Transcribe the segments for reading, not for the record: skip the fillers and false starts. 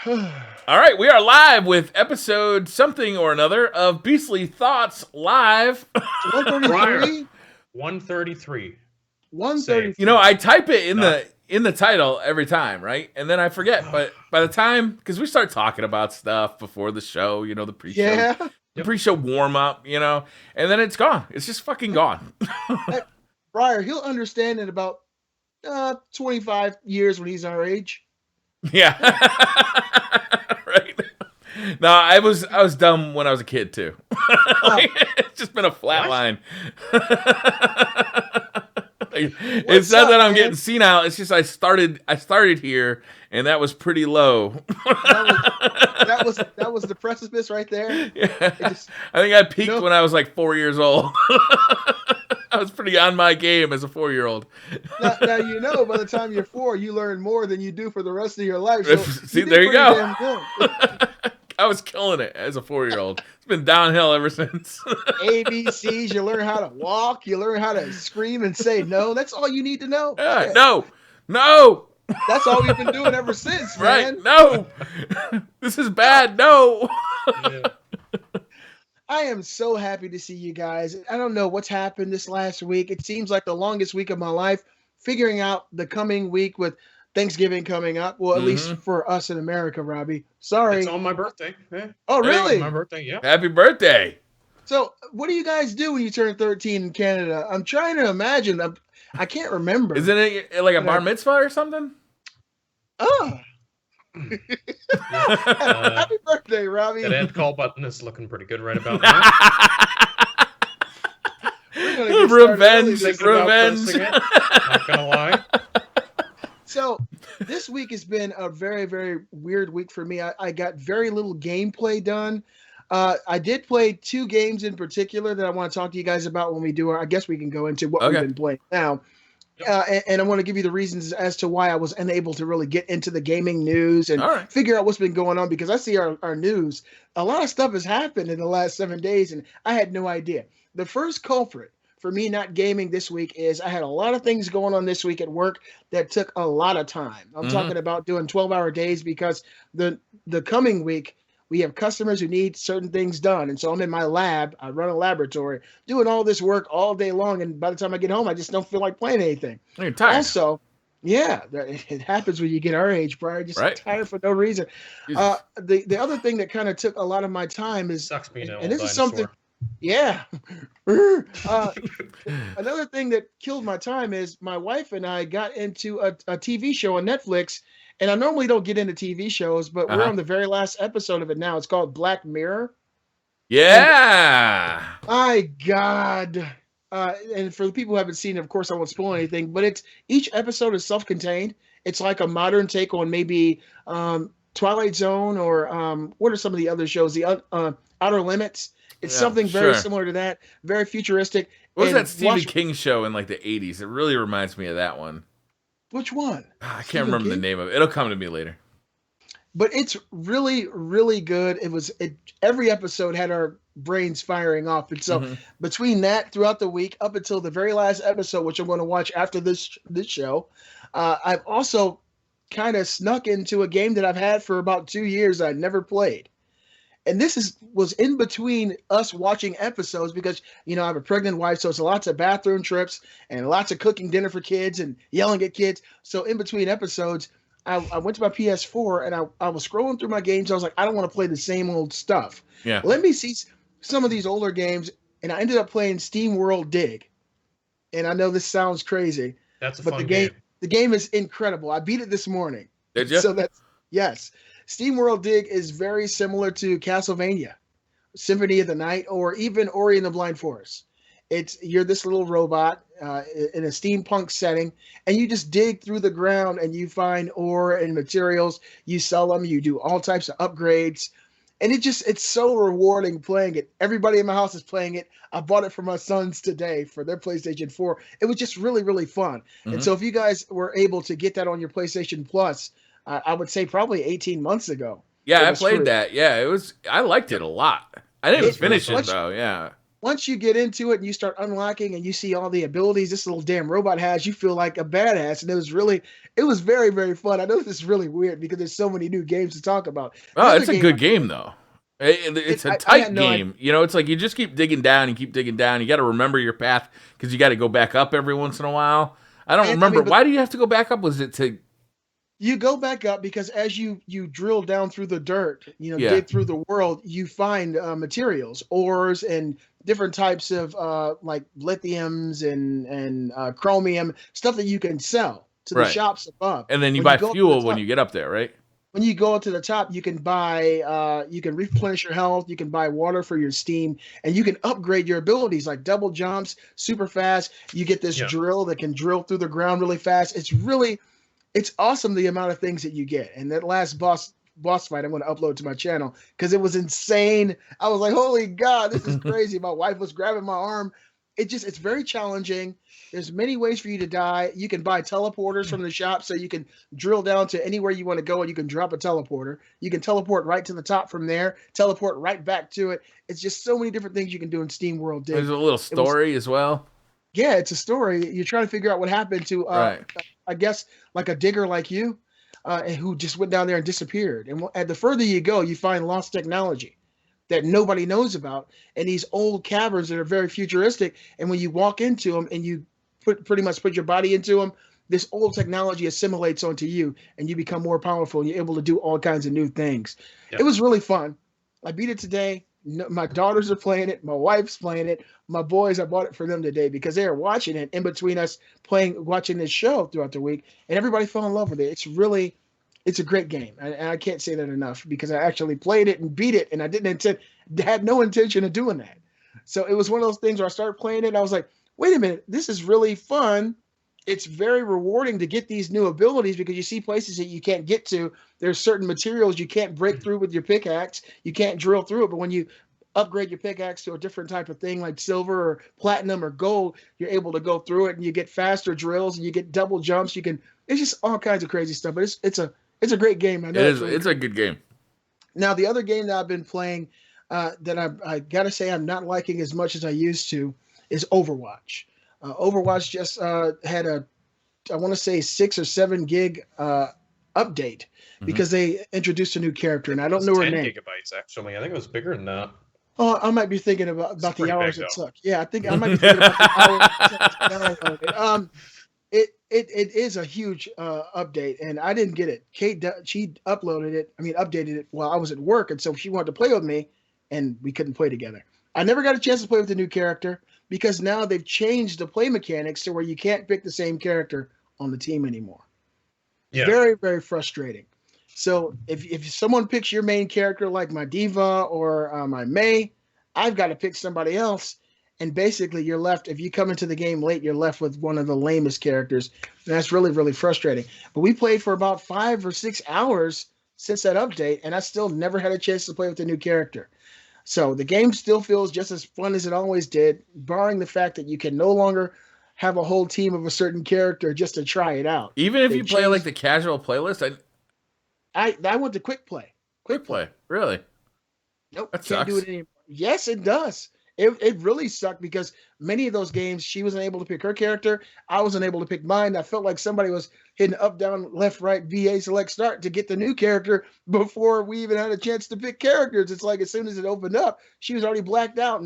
All right, we are live with episode something or another of Beastly Thoughts Live. 133? 133. 133. You know, I type it in the title every time, right? And then I forget. But by the time, because we start talking about stuff before the show, you know, the pre-show, the pre-show warm up, you know, and then it's gone. It's just fucking gone. Hey, Briar, he'll understand in about 25 years when he's our age. Yeah. Right. No, I was dumb when I was a kid too. It's just been a flat line. It's not that I'm getting senile. It's just I started here, and that was pretty low. that was the precipice right there. Yeah. I think I peaked when I was like 4 years old. I was pretty on my game as a 4-year-old. Now you know, by the time you're 4, you learn more than you do for the rest of your life. So see, there you go. I was killing it as a 4-year-old. It's been downhill ever since. ABCs, you learn how to walk, you learn how to scream and say no. That's all you need to know. Yeah. No. That's all we've been doing ever since, man. Right? No. This is bad. No. Yeah. I am so happy to see you guys. I don't know what's happened this last week. It seems like the longest week of my life, figuring out the coming week with Thanksgiving coming up. Well, at least for us in America, Robbie. Sorry. It's on my birthday. Yeah. Oh, really? My birthday, yeah. Happy birthday. So what do you guys do when you turn 13 in Canada? I'm trying to imagine. I can't remember. Isn't it like a bar mitzvah or something? Oh. Happy birthday, Robbie. That end call button is looking pretty good right about now. Revenge. Not gonna lie. So this week has been a very, very weird week for me. I got very little gameplay done. I did play 2 games in particular that I want to talk to you guys about when we do I guess we can go into what we've been playing now. And I want to give you the reasons as to why I was unable to really get into the gaming news and figure out what's been going on, because I see our news. A lot of stuff has happened in the last 7 days, and I had no idea. The first culprit for me not gaming this week is I had a lot of things going on this week at work that took a lot of time. I'm talking about doing 12-hour days because the coming week, we have customers who need certain things done. And so I'm in my lab. I run a laboratory doing all this work all day long. And by the time I get home, I just don't feel like playing anything. You're tired. Also, yeah, it happens when you get our age, Brian. Just tired for no reason. The other thing that kind of took a lot of my time is, sucks being an old and this dinosaur. is something, yeah. Another thing that killed my time is my wife and I got into a TV show on Netflix. And I normally don't get into TV shows, but we're on the very last episode of it now. It's called Black Mirror. Yeah. My God. And for the people who haven't seen it, of course, I won't spoil anything, but each episode is self-contained. It's like a modern take on maybe Twilight Zone or what are some of the other shows? The Outer Limits. It's something very similar to that. Very futuristic. What was that Stephen King show in like the 80s? It really reminds me of that one. Which one? I can't remember the name of it. It'll come to me later. But it's really, really good. Every episode had our brains firing off. And so between that throughout the week up until the very last episode, which I'm going to watch after this show, I've also kind of snuck into a game that I've had for about 2 years I'd never played. And this was in between us watching episodes because, you know, I have a pregnant wife, so it's lots of bathroom trips and lots of cooking dinner for kids and yelling at kids. So in between episodes, I went to my PS4 and I was scrolling through my games. I was like, I don't want to play the same old stuff. Yeah. Let me see some of these older games. And I ended up playing Steam World Dig. And I know this sounds crazy. That's a fun game. The game is incredible. I beat it this morning. Did you? So yes. Steam World Dig is very similar to Castlevania, Symphony of the Night, or even Ori and the Blind Forest. You're this little robot in a steampunk setting, and you just dig through the ground and you find ore and materials. You sell them. You do all types of upgrades, and it's so rewarding playing it. Everybody in my house is playing it. I bought it for my sons today for their PlayStation 4. It was just really, really fun. And so if you guys were able to get that on your PlayStation Plus, I would say probably 18 months ago. Yeah, I played that. Yeah, I liked it a lot. I didn't finish it though. Yeah. once you get into it and you start unlocking and you see all the abilities this little damn robot has, you feel like a badass. And it was very, very fun. I know this is really weird because there's so many new games to talk about. Oh, it's a good game though. It's a tight game. You know, it's like you just keep digging down and keep digging down. You got to remember your path because you got to go back up every once in a while. I don't remember. Why do you have to go back up? Was it to... You go back up because as you drill down through the dirt, dig through the world, you find materials, ores, and different types of like lithiums and chromium, stuff that you can sell to the shops above. And then you buy fuel when you get up there, right? When you go up to the top, you can buy, you can replenish your health, you can buy water for your steam, and you can upgrade your abilities like double jumps, super fast. You get this drill that can drill through the ground really fast. It's awesome the amount of things that you get. And that last boss fight I'm going to upload to my channel because it was insane. I was like, holy God, this is crazy. My wife was grabbing my arm. It's very challenging. There's many ways for you to die. You can buy teleporters from the shop so you can drill down to anywhere you want to go and you can drop a teleporter. You can teleport right to the top from there, teleport right back to it. It's just so many different things you can do in Steam World. There's a little story as well. Yeah, it's a story. You're trying to figure out what happened to, I guess, like a digger like you, who just went down there and disappeared. And the further you go, you find lost technology that nobody knows about, and these old caverns that are very futuristic. And when you walk into them and you pretty much put your body into them, this old technology assimilates onto you, and you become more powerful. And you're able to do all kinds of new things. Yep. It was really fun. I beat it today. My daughters are playing it. My wife's playing it. My boys, I bought it for them today because they are watching it in between us watching this show throughout the week, and everybody fell in love with it. It's a great game, and I can't say that enough because I actually played it and beat it, and I had no intention of doing that. So it was one of those things where I started playing it, and I was like, wait a minute, this is really fun. It's very rewarding to get these new abilities because you see places that you can't get to. There's certain materials you can't break through with your pickaxe. You can't drill through it, but when you upgrade your pickaxe to a different type of thing like silver or platinum or gold, you're able to go through it and you get faster drills and you get double jumps. It's just all kinds of crazy stuff, but it's a great game. I know it's a good game. Now, the other game that I've been playing that I got to say I'm not liking as much as I used to is Overwatch. Overwatch just had I want to say 6 or 7 gig update because they introduced a new character, and I don't know her name. 10 gigabytes, actually. I think it was bigger than that. Oh, I might be thinking about the hours it took. Yeah, I think I might be thinking about the hours it is a huge update, and I didn't get it. Kate, she updated it while I was at work, and so she wanted to play with me, and we couldn't play together. I never got a chance to play with the new character because now they've changed the play mechanics to where you can't pick the same character on the team anymore. Yeah. Very, very frustrating. So if someone picks your main character like my Diva or my Mei, I've got to pick somebody else. And basically you're left, if you come into the game late, you're left with one of the lamest characters. And that's really, really frustrating. But we played for about 5 or 6 hours since that update, and I still never had a chance to play with the new character. So the game still feels just as fun as it always did, barring the fact that you can no longer have a whole team of a certain character just to try it out. Even if you play like the casual playlist? I went to quick play. Quick play? Really? Nope. That can't do it anymore. Yes, it does. It really sucked because many of those games, she wasn't able to pick her character. I wasn't able to pick mine. I felt like somebody was hitting up, down, left, right, VA, select, start to get the new character before we even had a chance to pick characters. It's like as soon as it opened up, she was already blacked out.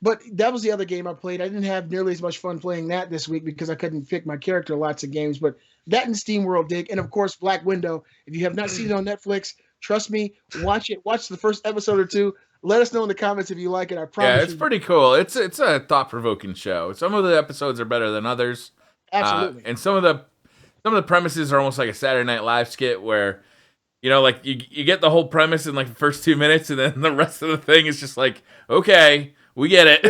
But that was the other game I played. I didn't have nearly as much fun playing that this week because I couldn't pick my character lots of games. But that and Steam World dig. And, of course, Black Widow. If you have not seen it on Netflix, trust me, watch it. Watch the first episode or two. Let us know in the comments if you like it. I promise. Yeah, it's pretty cool. It's a thought-provoking show. Some of the episodes are better than others. Absolutely. And some of the premises are almost like a Saturday Night Live skit where, like you get the whole premise in like the first 2 minutes, and then the rest of the thing is just like, okay, we get it.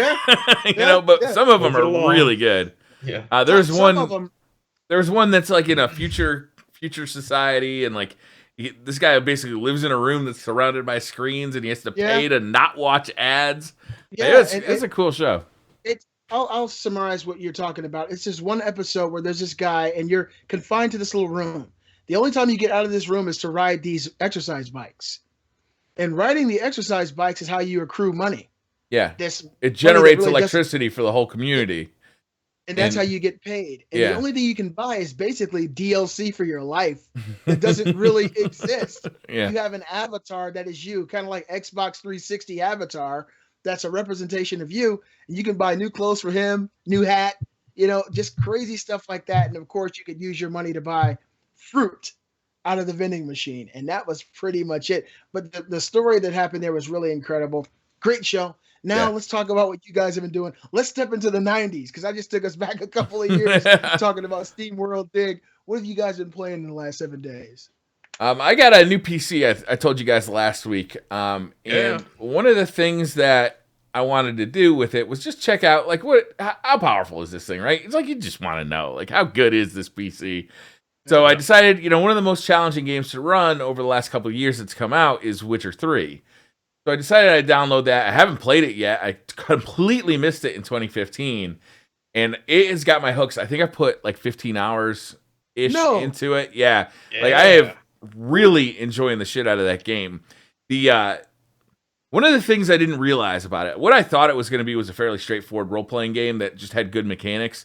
Yeah. But some of them are really good. Yeah. There's one that's like in a future society, and like this guy basically lives in a room that's surrounded by screens, and he has to pay to not watch ads. Yeah, it's a cool show. I'll summarize what you're talking about. It's just one episode where there's this guy, and you're confined to this little room. The only time you get out of this room is to ride these exercise bikes. And riding the exercise bikes is how you accrue money. Yeah. this It money that generates really doesn't. electricity for the whole community. And that's how you get paid. And the Yeah. only thing you can buy is basically DLC for your life that doesn't really exist. Yeah. You have an avatar that is you, kind of like Xbox 360 avatar. That's a representation of you. And you can buy new clothes for him, new hat, just crazy stuff like that. And of course, you could use your money to buy fruit out of the vending machine. And that was pretty much it. But the story that happened there was really incredible. Great show. Now let's talk about what you guys have been doing. Let's step into the 90s because I just took us back a couple of years talking about Steam World Dig. What have you guys been playing in the last 7 days? I got a new PC. I told you guys last week. And one of the things that I wanted to do with it was just check out like how powerful is this thing, right? It's like you just want to know like how good is this PC. So I decided, one of the most challenging games to run over the last couple of years that's come out is Witcher 3. So I decided I'd download that. I haven't played it yet. I completely missed it in 2015. And it has got my hooks. I think I put like 15 hours-ish into it. Yeah. Like I have really enjoying the shit out of that game. One of the things I didn't realize about it, what I thought it was going to be was a fairly straightforward role-playing game that just had good mechanics.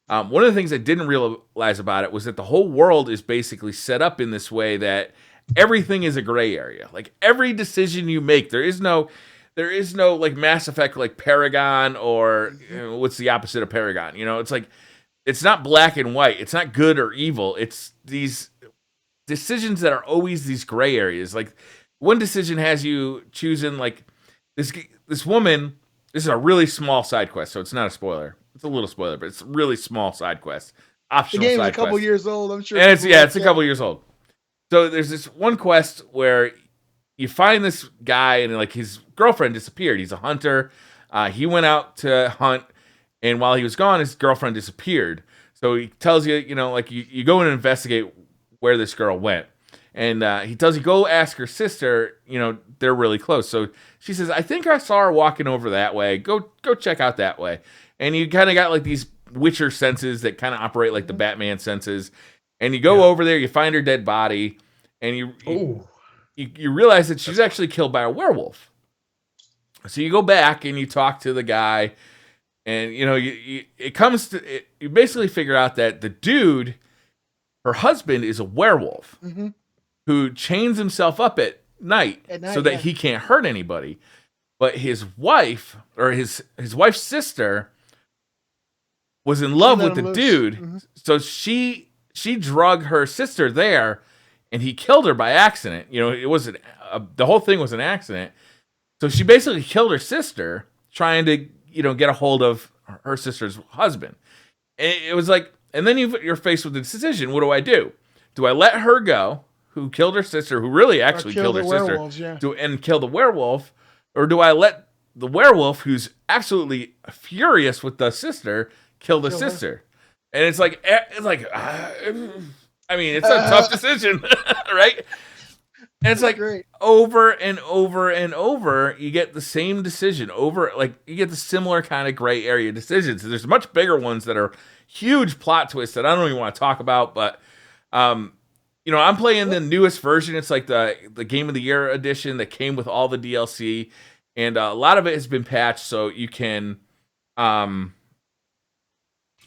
One of the things I didn't realize about it was that the whole world is basically set up in this way that everything is a gray area. Like every decision you make, there is no like Mass Effect like Paragon or what's the opposite of Paragon? It's like it's not black and white. It's not good or evil. It's these decisions that are always these gray areas. Like one decision has you choosing like this woman. This is a really small side quest, so it's not a spoiler. It's a little spoiler, but it's a really small side quest. Optional the game's side a couple quest. Years old, I'm sure. And it's a couple years old. So there's this one quest where you find this guy and like his girlfriend disappeared. He's a hunter. He went out to hunt, and while he was gone, his girlfriend disappeared. So he tells you, like you go and investigate where this girl went. And he tells you, go ask her sister, they're really close. So she says, I think I saw her walking over that way. Go check out that way. And you kind of got like these Witcher senses that kind of operate like the Batman senses. And you go over there, you find her dead body, and you realize that she's actually killed by a werewolf. So you go back and you talk to the guy, and you basically figure out that the dude, her husband, is a werewolf who chains himself up at night so that he can't hurt anybody. But his wife, or his wife's sister, was in love with the dude, so she drug her sister there, and he killed her by accident. It wasn't the whole thing was an accident. So she basically killed her sister trying to get a hold of her sister's husband. And it was like, and then you're faced with the decision: what do I do? Do I let her go, who killed her sister, who really actually killed her sister, and kill the werewolf, or do I let the werewolf, who's absolutely furious with the sister, kill the sister? And it's like I mean, it's a tough decision, right? And it's like over and over and over, you get the same decision you get the similar kind of gray area decisions. And there's much bigger ones that are huge plot twists that I don't even want to talk about. But I'm playing the newest version. It's like the Game of the Year edition that came with all the DLC, and a lot of it has been patched, so you can.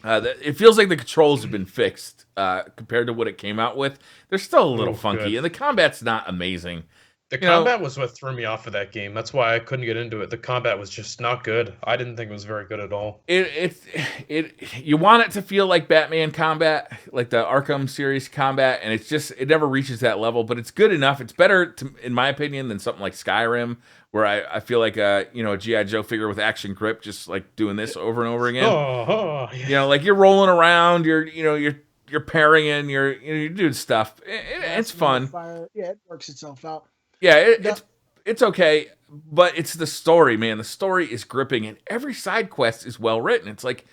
It feels like the controls have been fixed compared to what it came out with. They're still a little funky, and the combat's not amazing. The combat was what threw me off of that game. That's why I couldn't get into it. The combat was just not good. I didn't think it was very good at all. You want it to feel like Batman combat, like the Arkham series combat, and it never reaches that level. But it's good enough. It's better, in my opinion, than something like Skyrim, where I feel like a G.I. Joe figure with action grip, just like doing this over and over again. Like you're rolling around, you're parrying, you're doing stuff. It's fun. Yeah, it works itself out. Yeah, it's okay, but it's the story, man. The story is gripping, and every side quest is well written. It's like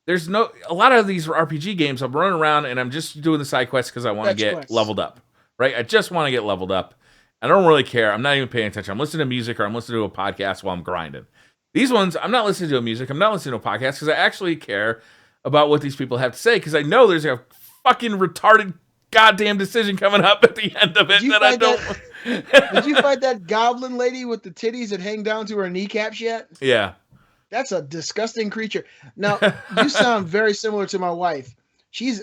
there's a lot of these RPG games. I'm running around and I'm just doing the side quests because I want to get leveled up, right? I just want to get leveled up. I don't really care. I'm not even paying attention. I'm listening to music or I'm listening to a podcast while I'm grinding. These ones, I'm not listening to music. I'm not listening to a podcast because I actually care about what these people have to say because I know there's a fucking retarded goddamn decision coming up at the end of it that I don't. Did you fight that goblin lady with the titties that hang down to her kneecaps yet? Yeah. That's a disgusting creature. Now, you sound very similar to my wife.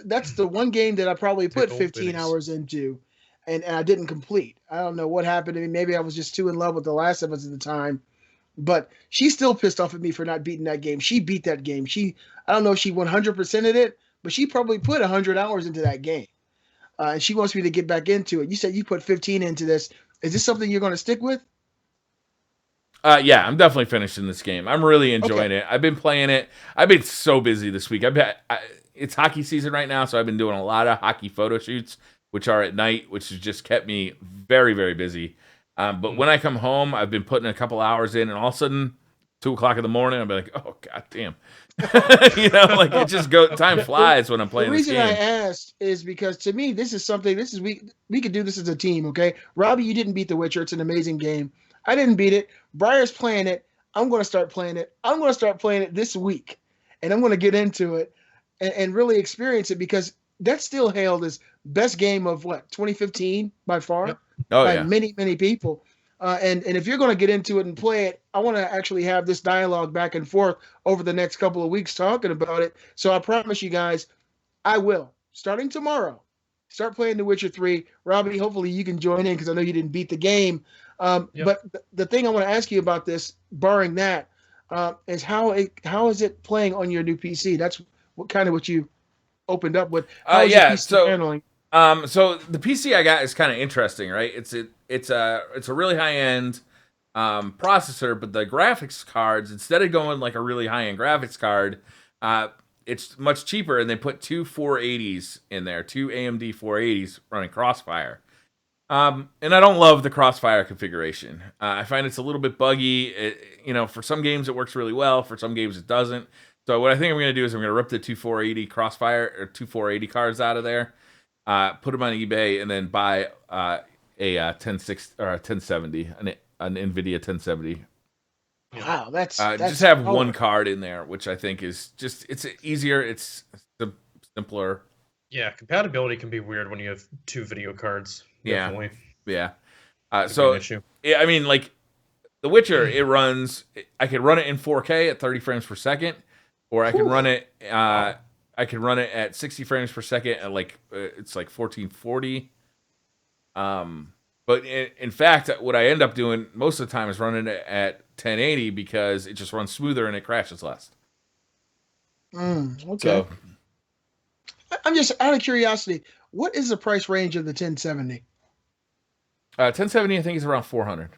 That's the one game that I probably put 15 hours into and I didn't complete. I don't know what happened to me. Maybe I was just too in love with The Last of Us at the time. But she's still pissed off at me for not beating that game. She beat that game. I don't know if she 100%ed it, but she probably put 100 hours into that game. And she wants me to get back into it. You said you put 15 into this. Is this something you're going to stick with? Yeah, I'm definitely finishing this game. I'm really enjoying it. I've been playing it. I've been so busy this week. It's hockey season right now, so I've been doing a lot of hockey photo shoots, which are at night, which has just kept me very, very busy. But when I come home, I've been putting a couple hours in, and all of a sudden, 2:00 in the morning, I'll be like, "Oh, god damn!" Like it just time flies when I'm playing this game. The reason I asked is because to me, this is something. We could do this as a team, okay? Robbie, you didn't beat The Witcher. It's an amazing game. I didn't beat it. Briar's playing it. I'm going to start playing it. I'm going to start playing it this week, and I'm going to get into it and really experience it because that's still hailed as best game of 2015 by far. Yep. By many, many people. And if you're going to get into it and play it, I want to actually have this dialogue back and forth over the next couple of weeks talking about it. So I promise you guys, I will. Starting tomorrow, start playing The Witcher 3. Robbie, hopefully you can join in because I know you didn't beat the game. But the thing I want to ask you about this, barring that, is how is it playing on your new PC? That's what you opened up with. How is your PC handling? So the PC I got is kind of interesting, right? It's a really high end processor, but the graphics cards, instead of going like a really high end graphics card, it's much cheaper, and they put two 480s in there, two AMD 480s running Crossfire. And I don't love the Crossfire configuration. I find it's a little bit buggy. For some games it works really well, for some games it doesn't. So what I think I'm going to do is I'm going to rip the two 480 Crossfire or two 480 cards out of there. Put them on eBay and then buy a 1060 or a 1070, an NVIDIA 1070. Wow, that's just have one card in there, which I think is it's easier, it's simpler. Yeah, compatibility can be weird when you have two video cards. Definitely. Yeah. So yeah, I mean, like The Witcher, it runs. I could run it in 4K at 30 frames per second, or I could run it. I could run it at 60 frames per second at it's like 1440. But in fact, what I end up doing most of the time is running it at 1080 because it just runs smoother and it crashes less. Okay. So, I'm just out of curiosity. What is the price range of the 1070? 1070, I think, is around 400.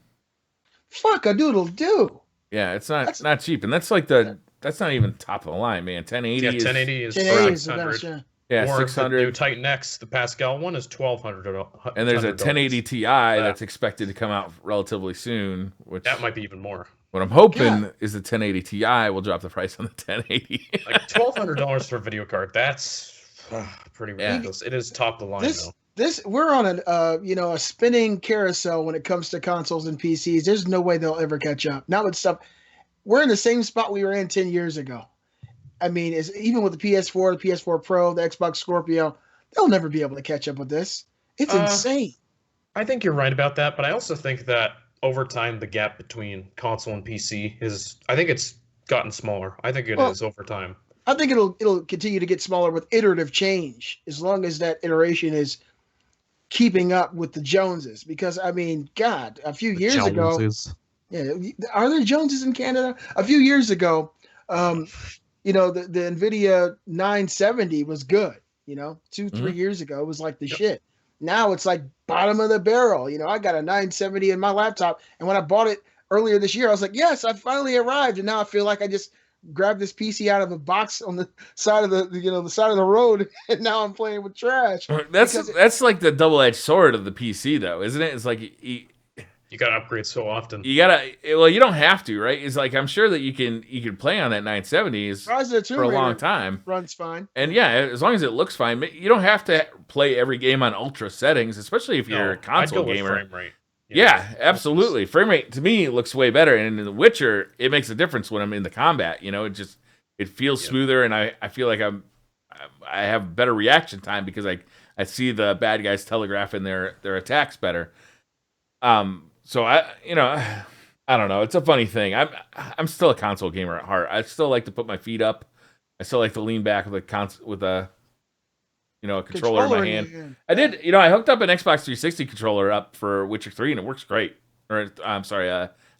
Fuck a doodle do. Yeah, it's not cheap, and that's like that's not even top of the line, man. 1080. Yeah, 1080 is around 600. Yeah, 600. The new Titan X, the Pascal one, is $1,200. And there's a 1080 Ti that's expected to come out relatively soon. Which that might be even more. What I'm hoping is the 1080 Ti will drop the price on the 1080. Like $1,200 for a video card. That's pretty ridiculous. It is top of the line though. We're on a spinning carousel when it comes to consoles and PCs. There's no way they'll ever catch up. Not with stuff. We're in the same spot we were in 10 years ago. I mean, even with the PS4, the PS4 Pro, the Xbox Scorpio, they'll never be able to catch up with this. It's insane. I think you're right about that, but I also think that over time the gap between console and PC it's gotten smaller. I think it is over time. I think it'll continue to get smaller with iterative change as long as that iteration is keeping up with the Joneses. Because I mean, God, a few years ago, are there Joneses in Canada? A few years ago, the NVIDIA 970 was good. 2-3 years ago, it was like the shit. Now it's like bottom of the barrel. I got a 970 in my laptop, and when I bought it earlier this year, I was like, yes, I finally arrived, and now I feel like I just grabbed this PC out of a box on the side of the side of the road, and now I'm playing with trash. That's like the double-edged sword of the PC, though, isn't it? It's like you gotta upgrade so often. You don't have to, right? It's like I'm sure that you can play on that 970s for a long time. Runs fine. And yeah, as long as it looks fine, you don't have to play every game on ultra settings, especially if you're a console gamer. Frame rate. Yeah, absolutely. Frame rate to me looks way better, and in The Witcher, it makes a difference when I'm in the combat. It feels smoother, and I feel like I have better reaction time because I see the bad guys telegraphing their attacks better. So I don't know. It's a funny thing. I'm still a console gamer at heart. I still like to put my feet up. I still like to lean back with a a controller in my hand. I did. I hooked up an Xbox 360 controller up for Witcher 3, and it works great. Or I'm sorry,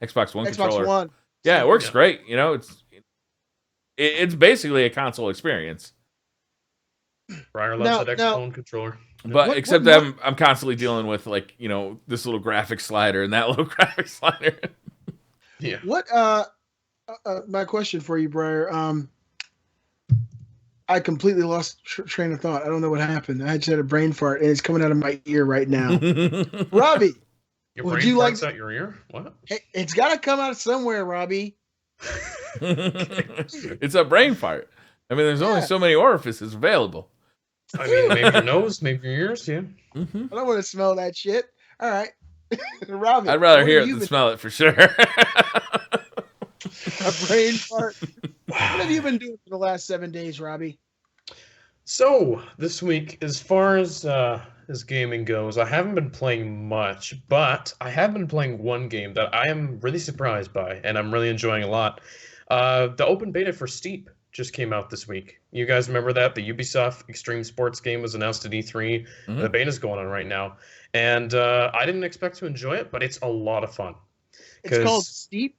Xbox One controller. One. Yeah, it works great. It's basically a console experience. Briar loves that Xbox controller. But except that I'm constantly dealing with this little graphic slider and that little graphic slider. Yeah. What my question for you, Briar? I completely lost train of thought. I don't know what happened. I just had a brain fart and it's coming out of my ear right now. Robbie, your brain farts out your ear? What? It's got to come out somewhere, Robbie. It's a brain fart. I mean, there's only so many orifices available. I mean, maybe your nose, maybe your ears, yeah. Mm-hmm. I don't want to smell that shit. All right. Robbie, I'd rather hear it than smell it for sure. A brain fart. What have you been doing for the last 7 days, Robbie? So, this week, as far as gaming goes, I haven't been playing much, but I have been playing one game that I am really surprised by, and I'm really enjoying a lot. The open beta for Steep just came out this week. You guys remember that? The Ubisoft Extreme Sports game was announced at E3. Mm-hmm. The beta's going on right now. And I didn't expect to enjoy it, but it's a lot of fun. It's called Steep?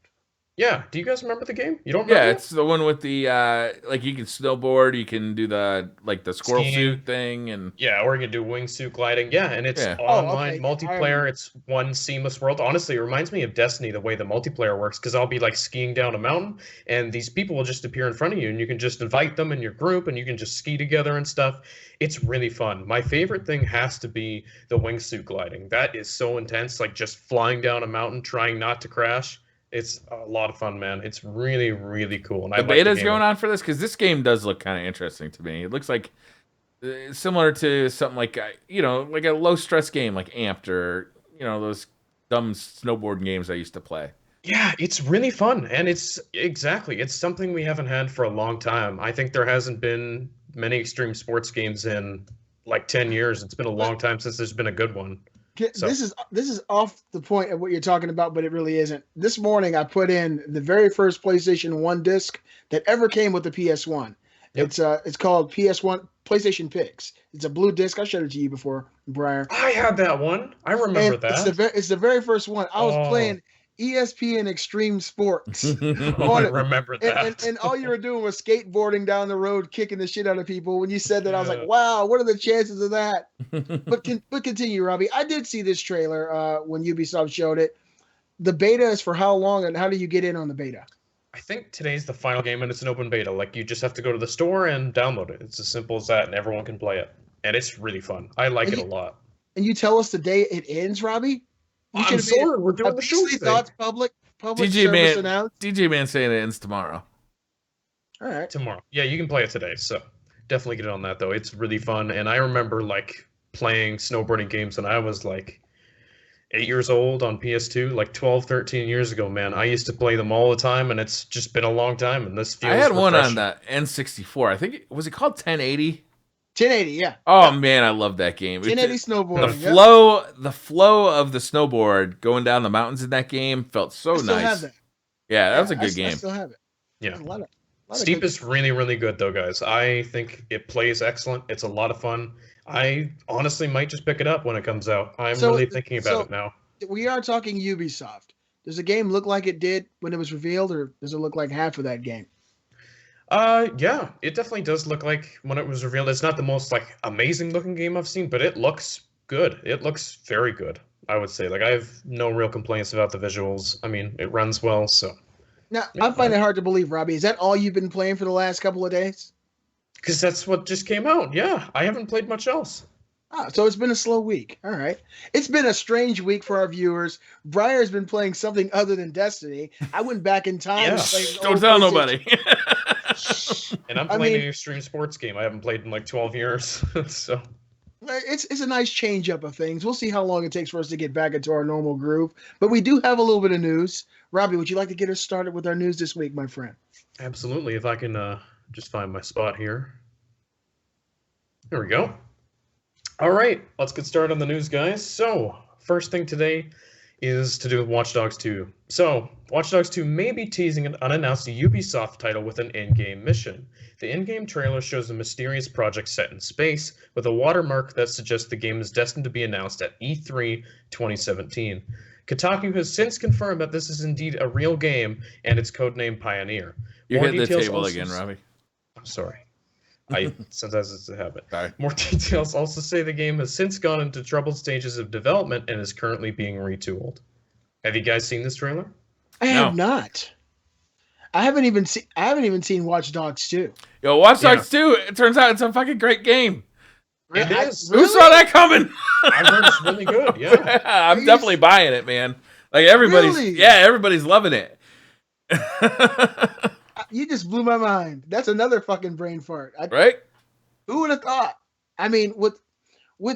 Yeah. Do you guys remember the game? You don't remember? Yeah, it's the one with the you can snowboard, you can do the squirrel suit thing, and or you can do wingsuit gliding. Yeah, and it's online multiplayer. It's one seamless world. Honestly, it reminds me of Destiny, the way the multiplayer works, because I'll be skiing down a mountain, and these people will just appear in front of you, and you can just invite them in your group, and you can just ski together and stuff. It's really fun. My favorite thing has to be the wingsuit gliding. That is so intense, just flying down a mountain, trying not to crash. It's a lot of fun, man. It's really, really cool. And the beta's going on for this because this game does look kind of interesting to me. It looks like similar to something like a low stress game like Amped or those dumb snowboard games I used to play. Yeah, it's really fun, and it's something we haven't had for a long time. I think there hasn't been many extreme sports games in 10 years. It's been a long time since there's been a good one. So. This is off the point of what you're talking about, but it really isn't. This morning I put in the very first PlayStation 1 disc that ever came with the PS1. Yep. It's called PS1 PlayStation Pix. It's a blue disc. I showed it to you before, Briar. I had that one. I remember that. It's the very first one. I was playing ESPN Extreme Sports. I remember that. And all you were doing was skateboarding down the road, kicking the shit out of people. When you said that, I was like, wow, what are the chances of that? But continue, Robbie. I did see this trailer when Ubisoft showed it. The beta is for how long, and how do you get in on the beta? I think today's the final game, and it's an open beta. You just have to go to the store and download it. It's as simple as that, and everyone can play it. And it's really fun. I like it a lot. And you tell us the day it ends, Robbie? I'm sorry, we're doing the show today. Thoughts public DJ Man saying it ends tomorrow. All right. Tomorrow. Yeah, you can play it today, so definitely get it on that, though. It's really fun, and I remember, playing snowboarding games when I was, 8 years old on PS2, 12, 13 years ago, man. I used to play them all the time, and it's just been a long time, and this feels I had refreshing. One on the N64. I think, was it called 1080? 1080, yeah. Oh man, I love that game. 1080 snowboard. The flow of the snowboard going down the mountains in that game felt so nice. Have that. Yeah, that was a good game. I still have it. Yeah. Steep is really, really good though, guys. I think it plays excellent. It's a lot of fun. I honestly might just pick it up when it comes out. I'm really thinking about it now. We are talking Ubisoft. Does the game look like it did when it was revealed, or does it look like half of that game? Yeah, it definitely does look like when it was revealed. It's not the most amazing looking game I've seen, but it looks good. It looks very good, I would say. I have no real complaints about the visuals. I mean, it runs well, so. Now, I find it hard to believe, Robbie. Is that all you've been playing for the last couple of days? Because that's what just came out. Yeah, I haven't played much else. So it's been a slow week. All right. It's been a strange week for our viewers. Briar's been playing something other than Destiny. I went back in time. Yeah. Don't tell nobody. And I'm playing an extreme sports game I haven't played in 12 years. So it's a nice change up of things. We'll see how long it takes for us to get back into our normal groove. But we do have a little bit of news. Robbie, would you like to get us started with our news this week, my friend? Absolutely. If I can just find my spot here. There we go. All right, let's get started on the news, guys. So, first thing today is to do with Watch Dogs 2. So, Watch Dogs 2 may be teasing an unannounced Ubisoft title with an in-game mission. The in-game trailer shows a mysterious project set in space, with a watermark that suggests the game is destined to be announced at E3 2017. Kotaku has since confirmed that this is indeed a real game, and it's codenamed Pioneer. You hit the table again, Robbie. I'm sorry. Sometimes it's a habit. Sorry. More details also say the game has since gone into troubled stages of development and is currently being retooled. Have you guys seen this trailer? I have not. I haven't even seen Watch Dogs 2. Yo, Watch Dogs 2, it turns out it's a fucking great game. It is. Who saw that coming? I've heard it's really good. Yeah. I'm definitely buying it, man. Like everybody's loving it. You just blew my mind. That's another fucking brain fart. Right? Who would have thought? I mean, with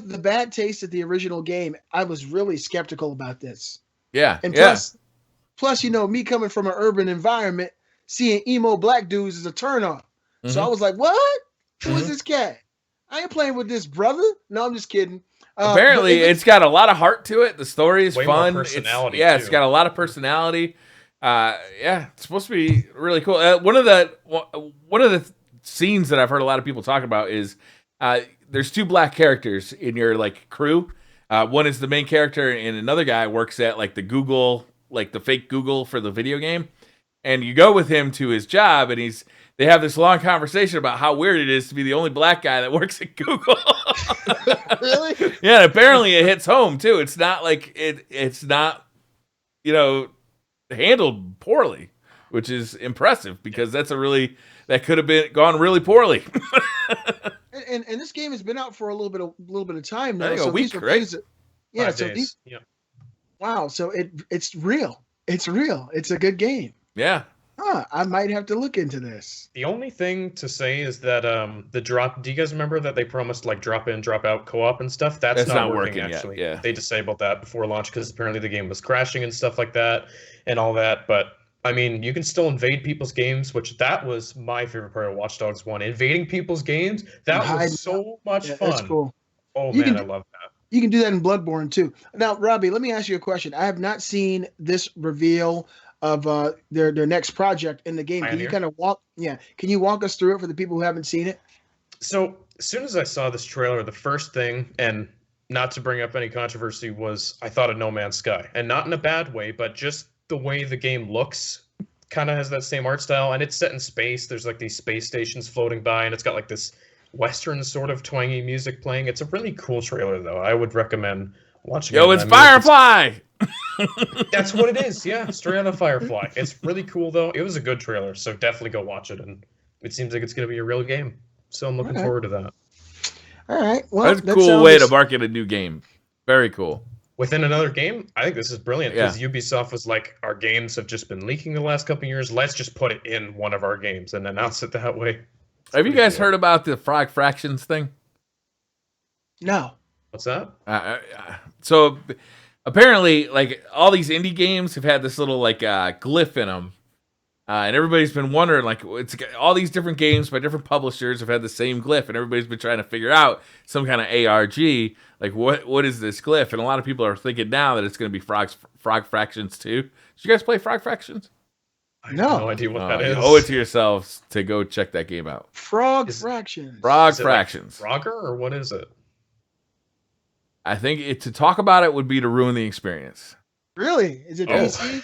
the bad taste of the original game, I was really skeptical about this. Yeah. And plus, me coming from an urban environment, seeing emo black dudes is a turn on. Mm-hmm. So I was like, what? Who is this cat? I ain't playing with this brother. No, I'm just kidding. Apparently, it's got a lot of heart to it. The story is fun. More personality, it's got a lot of personality. It's supposed to be really cool. One of the scenes that I've heard a lot of people talk about is there's two black characters in your crew. One is the main character, and another guy works at the Google, the fake Google for the video game. And you go with him to his job, and they have this long conversation about how weird it is to be the only black guy that works at Google. Really? Yeah, and apparently it hits home too. It's not it's not, handled poorly, which is impressive because that could have gone really poorly. and this game has been out for a little bit of time now. I think a week, right? Wow. So it's real. It's real. It's a good game. Yeah. I might have to look into this. The only thing to say is that the drop. Do you guys remember that they promised drop in, drop out co-op and stuff? That's not working actually. Yet, yeah. They disabled that before launch because apparently the game was crashing and stuff like that and all that. But I mean, you can still invade people's games, which that was my favorite part of Watch Dogs 1. Invading people's games, that was so much fun. That's cool. Oh man, I love that. You can do that in Bloodborne too. Now, Robbie, let me ask you a question. I have not seen this reveal of their next project in the game. Pioneer. Can you kind of walk? Yeah, can you walk us through it for the people who haven't seen it? So as soon as I saw this trailer, the first thing, and not to bring up any controversy, was I thought of No Man's Sky, and not in a bad way, but just the way the game looks kind of has that same art style, and it's set in space. There's these space stations floating by, and it's got this Western sort of twangy music playing. It's a really cool trailer, though. I would recommend watching it. Yo, it's Firefly! That's what it is, yeah. Straight out of Firefly. It's really cool, though. It was a good trailer, so definitely go watch it, and it seems like it's going to be a real game. So I'm looking forward to that. All right. Well, that's a cool way to market a new game. Very cool. Within another game, I think this is brilliant because Ubisoft was like, our games have just been leaking the last couple of years. Let's just put it in one of our games and announce it that way. Have you guys heard about the Frog Fractions thing? No. What's that? So apparently, all these indie games have had this little glyph in them, and everybody's been wondering, it's all these different games by different publishers have had the same glyph, and everybody's been trying to figure out some kind of ARG, what is this glyph? And a lot of people are thinking now that it's going to be Frog Fractions 2. Did you guys play Frog Fractions? I have no idea what that is. You owe it to yourselves to go check that game out. Fractions. Frog Fractions. Frogger, or what is it? I think to talk about it would be to ruin the experience. Really? Is it PC?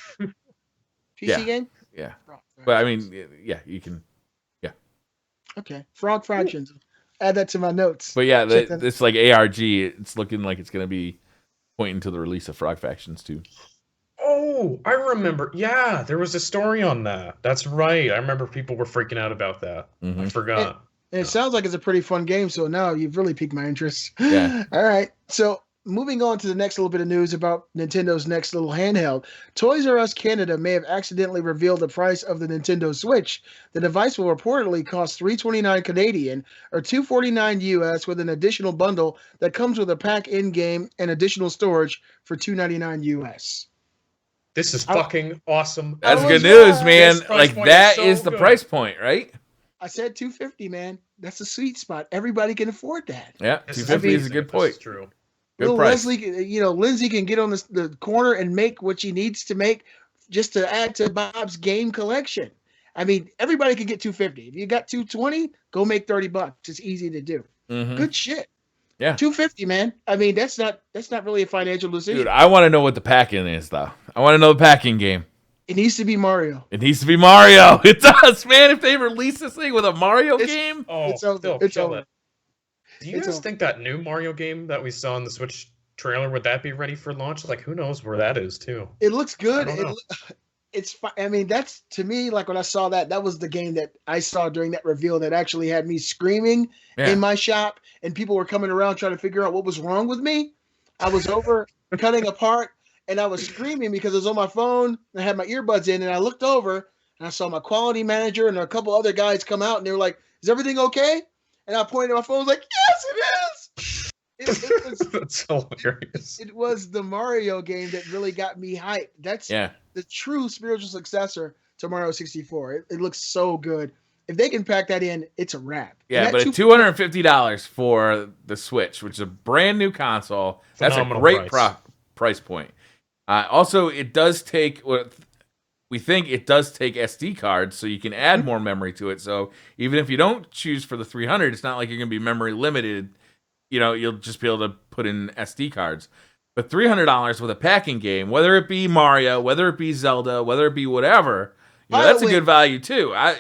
PC game? Yeah. But I mean, yeah, you can. Yeah. Okay. Frog Fractions. Add that to my notes. But yeah, this ARG, it's looking like it's going to be pointing to the release of Frog Fractions 2. Oh, I remember. Yeah, there was a story on that. That's right. I remember people were freaking out about that. Mm-hmm. I forgot. And it sounds like it's a pretty fun game, so now you've really piqued my interest. Yeah. All right. So moving on to the next little bit of news about Nintendo's next little handheld. Toys R Us Canada may have accidentally revealed the price of the Nintendo Switch. The device will reportedly cost $329 Canadian or $249 US with an additional bundle that comes with a pack in-game and additional storage for $299 US. This is fucking awesome. That's good news, man. That is the price point, right? I said $250, man. That's a sweet spot. Everybody can afford that. Yeah, $250 is a good point. True. Little Leslie, Lindsay can get on the corner and make what she needs to make just to add to Bob's game collection. I mean, everybody can get 250. If you got 220, go make $30. It's easy to do. Good shit. Yeah. 250, man. I mean, that's not really a financial decision. Dude, I want to know what the pack-in is, though. I want to know the packing game. It needs to be Mario. It needs to be Mario. It does, man. If they release this thing with a Mario game, it's over. It's over. Do you guys think that new Mario game that we saw in the Switch trailer, would that be ready for launch? Like, who knows where that is, too? It looks good. I mean, that's, to me, like when I saw that was the game that I saw during that reveal that actually had me screaming in my shop, and people were coming around trying to figure out what was wrong with me. I was over cutting apart, and I was screaming because it was on my phone. I had my earbuds in, and I looked over, and I saw my quality manager and a couple other guys come out, and they were like, "Is everything okay?" And I pointed at my phone, I was like, "Yes, it is!" That's hilarious. It was the Mario game that really got me hyped. That's the true spiritual successor to Mario 64. It looks so good. If they can pack that in, it's a wrap. Yeah, but $250 for the Switch, which is a brand new console, that's a great price point. Also, it does take we think it does take SD cards, so you can add more memory to it. So even if you don't choose for the 300, it's not like you're going to be memory limited. You'll just be able to put in SD cards. But $300 with a packing game, whether it be Mario, whether it be Zelda, whether it be whatever, that's a good value too. I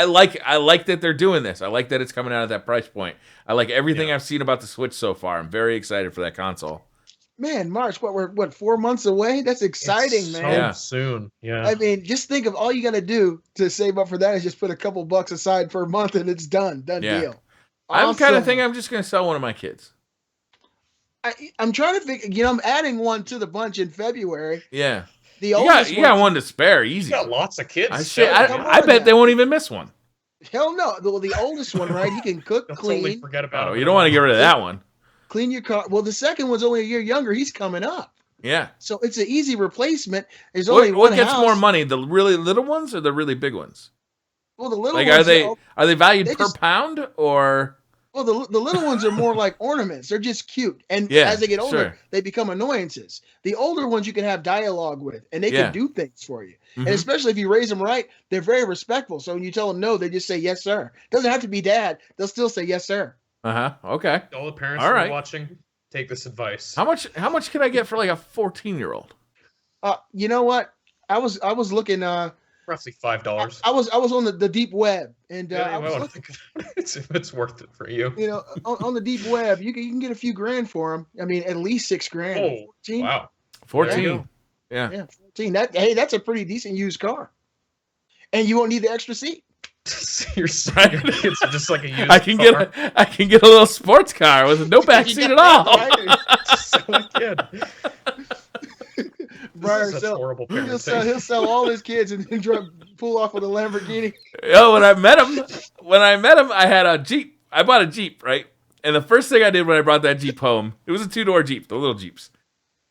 like that they're doing this. I like that it's coming out at that price point. I like everything I've seen about the Switch so far. I'm very excited for that console. Man, March, we're 4 months away? That's exciting, man. So soon. Yeah. I mean, just think of all you got to do to save up for that is just put a couple bucks aside per month and it's done. Done deal. Awesome. I'm kind of thinking I'm just going to sell one of my kids. I'm trying to figure, I'm adding one to the bunch in February. Yeah. You got one to spare, easy. You got lots of kids. I bet they won't even miss one. Hell no. The oldest one, right? He can cook, clean. Totally forget about it. You don't want to get rid of that one. Clean your car. Well, the second one's only a year younger. He's coming up. Yeah. So it's an easy replacement. There's only one What gets house. more money, the really little ones or the really big ones? Well, the little ones are they valued per pound or? Well, the little ones are more like ornaments. They're just cute. And as they get older, they become annoyances. The older ones you can have dialogue with, and they can do things for you. Mm-hmm. And especially if you raise them right, they're very respectful. So when you tell them no, they just say, "Yes, sir." Doesn't have to be dad. They'll still say, "Yes, sir." Okay. All the parents who are watching, take this advice. How much can I get for like a 14-year-old? You know what? I was looking roughly $5. I was on the deep web, and I was looking, it's worth it for you. On the deep web, you can get a few grand for them. I mean, at least $6,000. Oh, 14? Wow, 14. Yeah, 14. That's a pretty decent used car, and you won't need the extra seat. Your kids are just like a used car. I can get a little sports car with no back seat at all. Briar, horrible parenting. He'll sell all his kids and then pull off with a Lamborghini. When I met him, I had a Jeep. I bought a Jeep, right? And the first thing I did when I brought that Jeep home, it was a 2-door Jeep, the little Jeeps.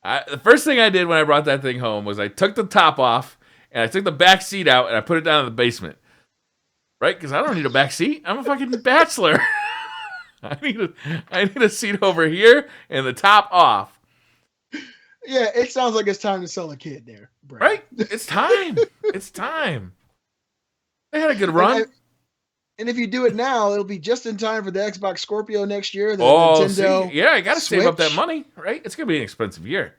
The first thing I did when I brought that thing home was I took the top off and I took the back seat out and I put it down in the basement. Right? Because I don't need a back seat. I'm a fucking bachelor. I need a seat over here and the top off. Yeah, it sounds like it's time to sell a kid there, Brad. Right? It's time. It's time. They had a good run. And if you do it now, it'll be just in time for the Xbox Scorpio next year. The Nintendo I got to save up that money, right? It's going to be an expensive year.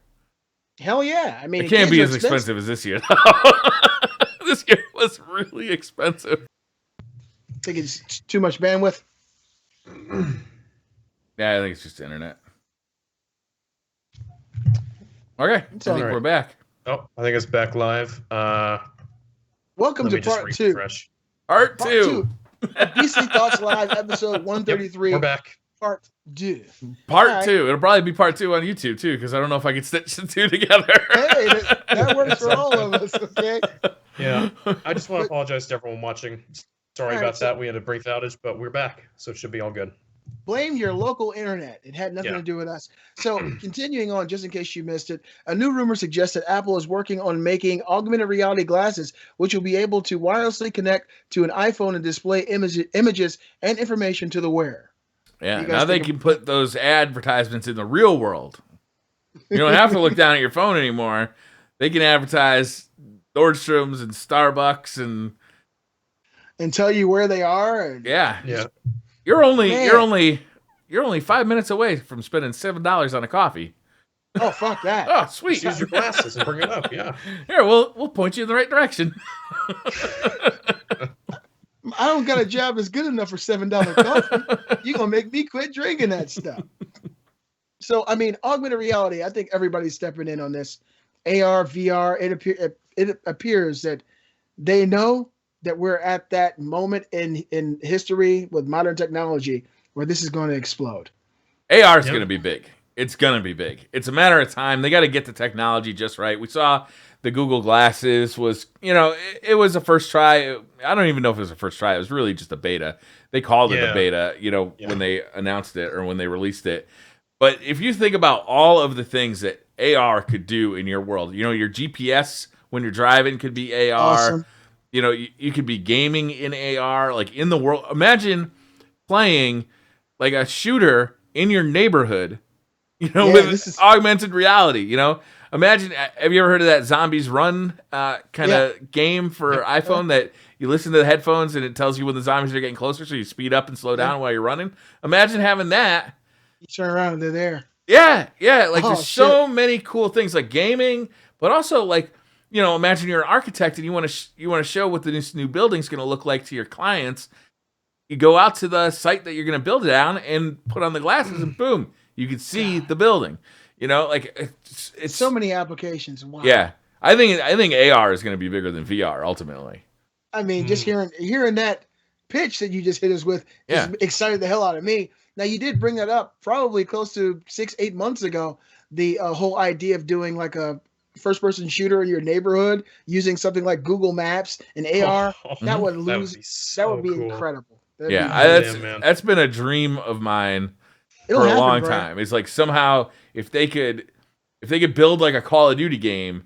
Hell yeah. I mean, it can't be as expensive as this year. This year was really expensive. Think it's too much bandwidth? Yeah, I think it's just the internet. Okay, I think we're back. Oh, I think it's back live. Welcome to part 2. Part 2. DC Thoughts Live, episode 133. Yep, we're back. Part 2. Part 2. It'll probably be part 2 on YouTube, too, because I don't know if I can stitch the two together. Hey, that works for all of us, okay? Yeah. I just want to apologize to everyone watching. Sorry about that. We had a brief outage, but we're back, so it should be all good. Blame your local internet. It had nothing to do with us. So, continuing on, just in case you missed it, a new rumor suggests that Apple is working on making augmented reality glasses, which will be able to wirelessly connect to an iPhone and display images and information to the wearer. Yeah, now they can put those advertisements in the real world. You don't have to look down at your phone anymore. They can advertise Nordstrom's and Starbucks and tell you where they are. Yeah. You're only 5 minutes away from spending $7 on a coffee. Oh, fuck that. Oh, sweet. Just use your glasses and bring it up, yeah. Here, we'll point you in the right direction. I don't got a job that's good enough for $7 coffee. You're going to make me quit drinking that stuff. So, I mean, augmented reality, I think everybody's stepping in on this. AR, VR, it appears that they know that we're at that moment in history with modern technology where this is going to explode. AR is going to be big. It's going to be big. It's a matter of time. They got to get the technology just right. We saw the Google Glasses was, it was a first try. I don't even know if it was a first try. It was really just a beta. They called it a beta, when they announced it or when they released it. But if you think about all of the things that AR could do in your world, your GPS when you're driving could be AR. Awesome. You could be gaming in AR, like in the world. Imagine playing like a shooter in your neighborhood, with augmented reality, Imagine, have you ever heard of that Zombies Run kind of game for iPhone that you listen to the headphones and it tells you when the zombies are getting closer, so you speed up and slow down while you're running? Imagine having that. You turn around and they're there. Yeah. Like there's so many cool things like gaming, but also like, imagine you're an architect and you want to show what this new building's going to look like to your clients. You go out to the site that you're going to build it on and put on the glasses and boom, you can see the building. Like it's so many applications. Wow. Yeah, I think AR is going to be bigger than VR ultimately. I mean, just hearing that pitch that you just hit us with excited the hell out of me. Now, you did bring that up probably close to 6-8 months ago. The whole idea of doing like a first-person shooter in your neighborhood using something like Google Maps and AR, that would be incredible. That's been a dream of mine for a long time. It's like somehow if they could build like a Call of Duty game,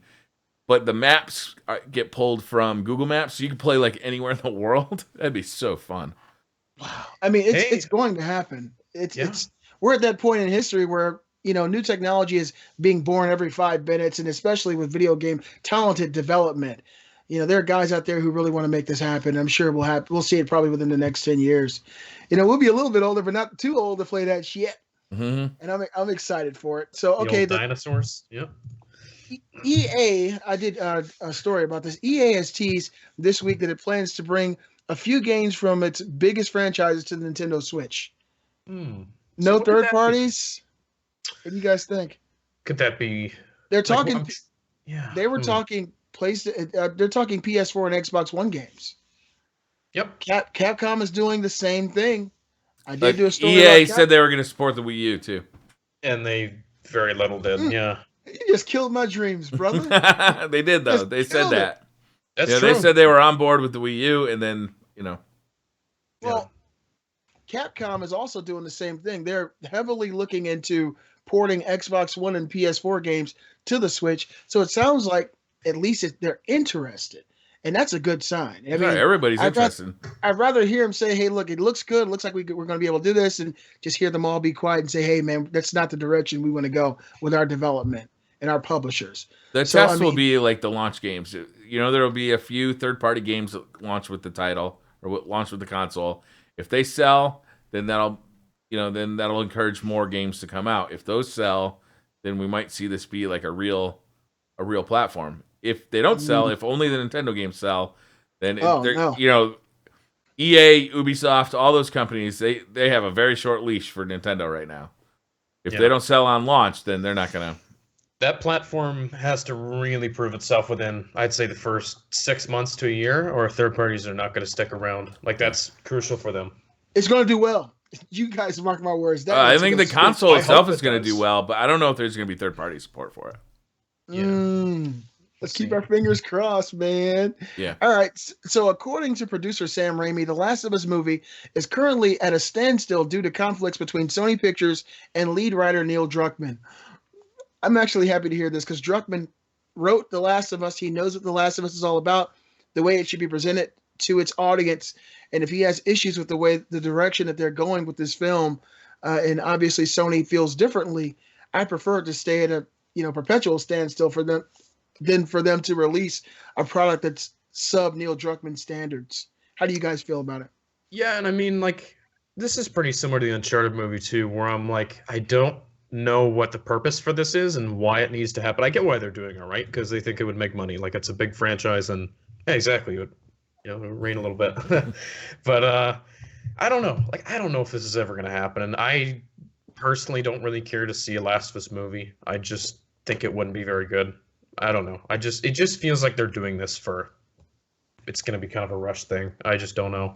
but the maps get pulled from Google Maps, so you can play like anywhere in the world, that'd be so fun. Wow. I mean, it's going to happen. We're at that point in history where new technology is being born every 5 minutes, and especially with video game talented development. There are guys out there who really want to make this happen. I'm sure we'll see it probably within the next 10 years. We'll be a little bit older, but not too old to play that shit. Mm-hmm. And I'm excited for it. So the dinosaurs. Yep. EA, I did a story about this. EA has teased this week that it plans to bring a few games from its biggest franchises to the Nintendo Switch. No third parties. What do you guys think? Could that be? They're talking. They were talking. They're talking PS4 and Xbox One games. Yep. Capcom is doing the same thing. I did do a story. EA said they were going to support the Wii U too, and they very little did. Yeah. You just killed my dreams, brother. They did though. They said that. That's true. They said they were on board with the Wii U, and then Well, Capcom is also doing the same thing. They're heavily looking into porting Xbox One and PS4 games to the Switch. So it sounds like at least they're interested, and that's a good sign. I mean, everybody's interested. I'd rather hear them say, "Hey, look, it looks good. It looks like we're going to be able to do this," and just hear them all be quiet and say, "Hey, man, that's not the direction we want to go with our development and our publishers." The test will be like the launch games. There will be a few third-party games that launch with the title or launch with the console. If they sell, then that'll encourage more games to come out. If those sell, then we might see this be like a real platform. If they don't sell, if only the Nintendo games sell, then EA, Ubisoft, all those companies, they have a very short leash for Nintendo right now. If they don't sell on launch, then they're not gonna. That platform has to really prove itself within, I'd say, the first 6 months to a year, or third parties are not going to stick around. Like, that's crucial for them. It's going to do well. You guys mark my words. I think the console itself is going to do well, but I don't know if there's going to be third-party support for it. Yeah. Let's keep our fingers crossed, man. Yeah. All right. So according to producer Sam Raimi, the Last of Us movie is currently at a standstill due to conflicts between Sony Pictures and lead writer Neil Druckmann. I'm actually happy to hear this because Druckmann wrote The Last of Us. He knows what The Last of Us is all about, the way it should be presented to its audience. And if he has issues with the direction that they're going with this film, and obviously Sony feels differently. I prefer to stay at a perpetual standstill for them than for them to release a product that's sub Neil Druckmann standards. How do you guys feel about it? Yeah, and I mean, like, this is pretty similar to the Uncharted movie too, where I'm like, I don't know what the purpose for this is and why it needs to happen. I get why they're doing it, right? Because they think it would make money. Like, it's a big franchise, and yeah, exactly, it would, rain a little bit. But I don't know. Like, I don't know if this is ever gonna happen, and I personally don't really care to see a Last of Us movie. I just think it wouldn't be very good. I don't know. It just feels like they're doing this for. It's gonna be kind of a rush thing. I just don't know.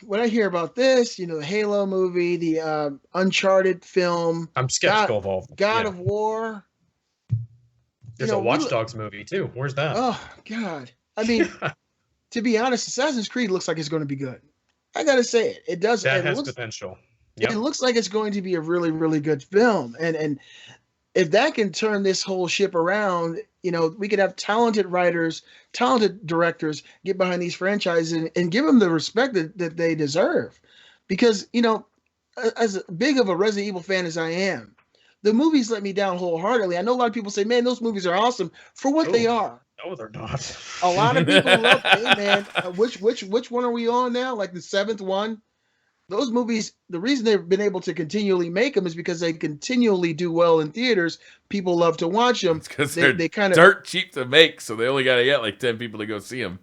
When I hear about this, the Halo movie, the Uncharted film, I'm skeptical of all of them. God of War. There's a Watch Dogs movie too. Where's that? Oh God! I mean, to be honest, Assassin's Creed looks like it's going to be good. I gotta say it. It does. That has potential. Yep. It looks like it's going to be a really, really good film, and if that can turn this whole ship around, we could have talented writers, talented directors get behind these franchises and give them the respect that they deserve. Because, as big of a Resident Evil fan as I am, the movies let me down wholeheartedly. I know a lot of people say, man, those movies are awesome for what they are. No, they're not. A lot of people love, hey, man, which one are we on now? Like the 7th one? Those movies, the reason they've been able to continually make them is because they continually do well in theaters. People love to watch them. It's because they kind of dirt cheap to make, so they only got to get like 10 people to go see them.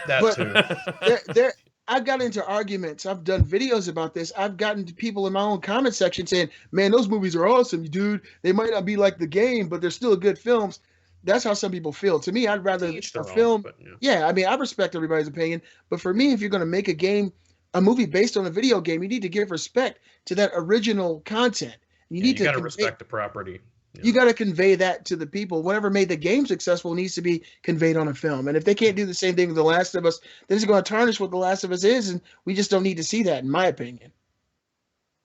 That I've got into arguments. I've done videos about this. I've gotten to people in my own comment section saying, man, those movies are awesome, dude. They might not be like the game, but they're still good films. That's how some people feel. To me, I'd rather a film. Yeah, I mean, I respect everybody's opinion. But for me, if you're going to make a movie based on a video game, you need to give respect to that original content. You got to respect the property. You got to convey that to the people. Whatever made the game successful needs to be conveyed on a film. And if they can't do the same thing with The Last of Us, then it's going to tarnish what The Last of Us is, and we just don't need to see that, in my opinion.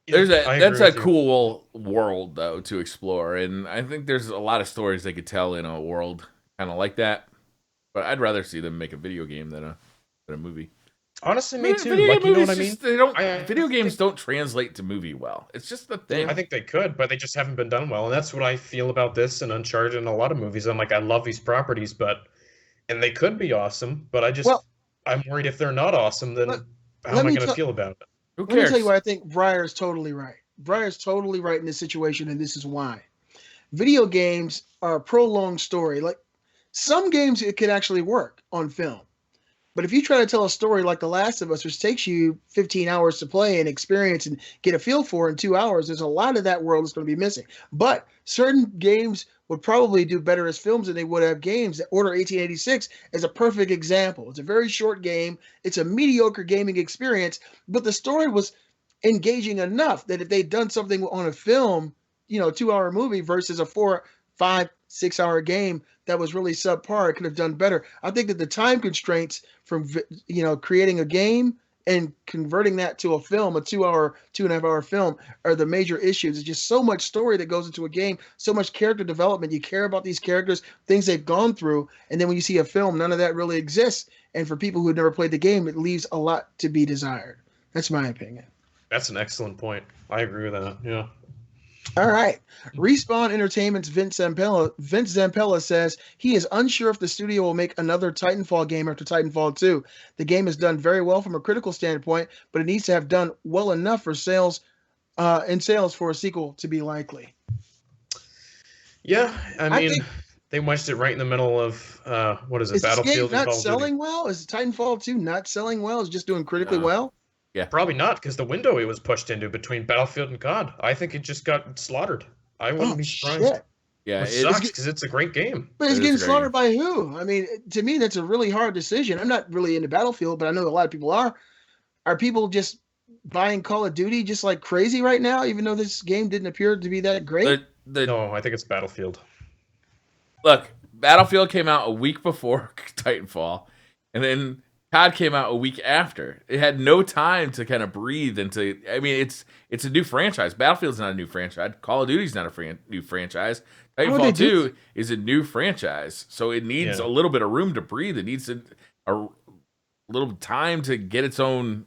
That's a cool world, though, to explore. And I think there's a lot of stories they could tell in a world kind of like that. But I'd rather see them make a video game than a movie. Honestly, me too. Like, you know what I mean? Video games don't translate to movie well. It's just the thing. I think they could, but they just haven't been done well. And that's what I feel about this and Uncharted and a lot of movies. I'm like, I love these properties, and they could be awesome, but I'm worried if they're not awesome, then how am I going to feel about it? Who cares? Let me tell you why I think Briar's totally right. Briar's totally right in this situation, and this is why. Video games are a prolonged story. Like, some games, it could actually work on film. But if you try to tell a story like The Last of Us, which takes you 15 hours to play and experience and get a feel for in 2 hours, there's a lot of that world that's going to be missing. But certain games would probably do better as films than they would have games. Order 1886 is a perfect example. It's a very short game. It's a mediocre gaming experience, but the story was engaging enough that if they'd done something on a film, 2-hour movie versus a 4, 5, 6-hour game that was really subpar, it could have done better. I think that the time constraints from creating a game and converting that to a film, a 2-hour, 2.5-hour film, are the major issues. It's just so much story that goes into a game, so much character development. You care about these characters, things they've gone through, and then when you see a film, none of that really exists. And for people who've never played the game, it leaves a lot to be desired. That's my opinion. That's an excellent point. I agree with that. Yeah. All right. Respawn Entertainment's Vince Zampella says he is unsure if the studio will make another Titanfall game after Titanfall 2. The game has done very well from a critical standpoint, but it needs to have done well enough for sales for a sequel to be likely. Yeah, I mean, they wedged it right in the middle of what is it, Battlefield? Is this game not selling well? Is Titanfall 2 not selling well? Is it just doing critically well? Yeah, probably not, because the window it was pushed into between Battlefield and COD, I think it just got slaughtered. I wouldn't be surprised. Shit. Yeah, it sucks because it's a great game. But it's getting slaughtered by who? I mean, to me, that's a really hard decision. I'm not really into Battlefield, but I know a lot of people are. Are people just buying Call of Duty just like crazy right now, even though this game didn't appear to be that great? No, I think it's Battlefield. Look, Battlefield came out a week before Titanfall, and then COD came out a week after. It had no time to kind of breathe into. I mean, it's a new franchise. Battlefield's not a new franchise. Call of Duty's not a new franchise. Titanfall 2 is a new franchise, so it needs a little bit of room to breathe. It needs a little time to get its own,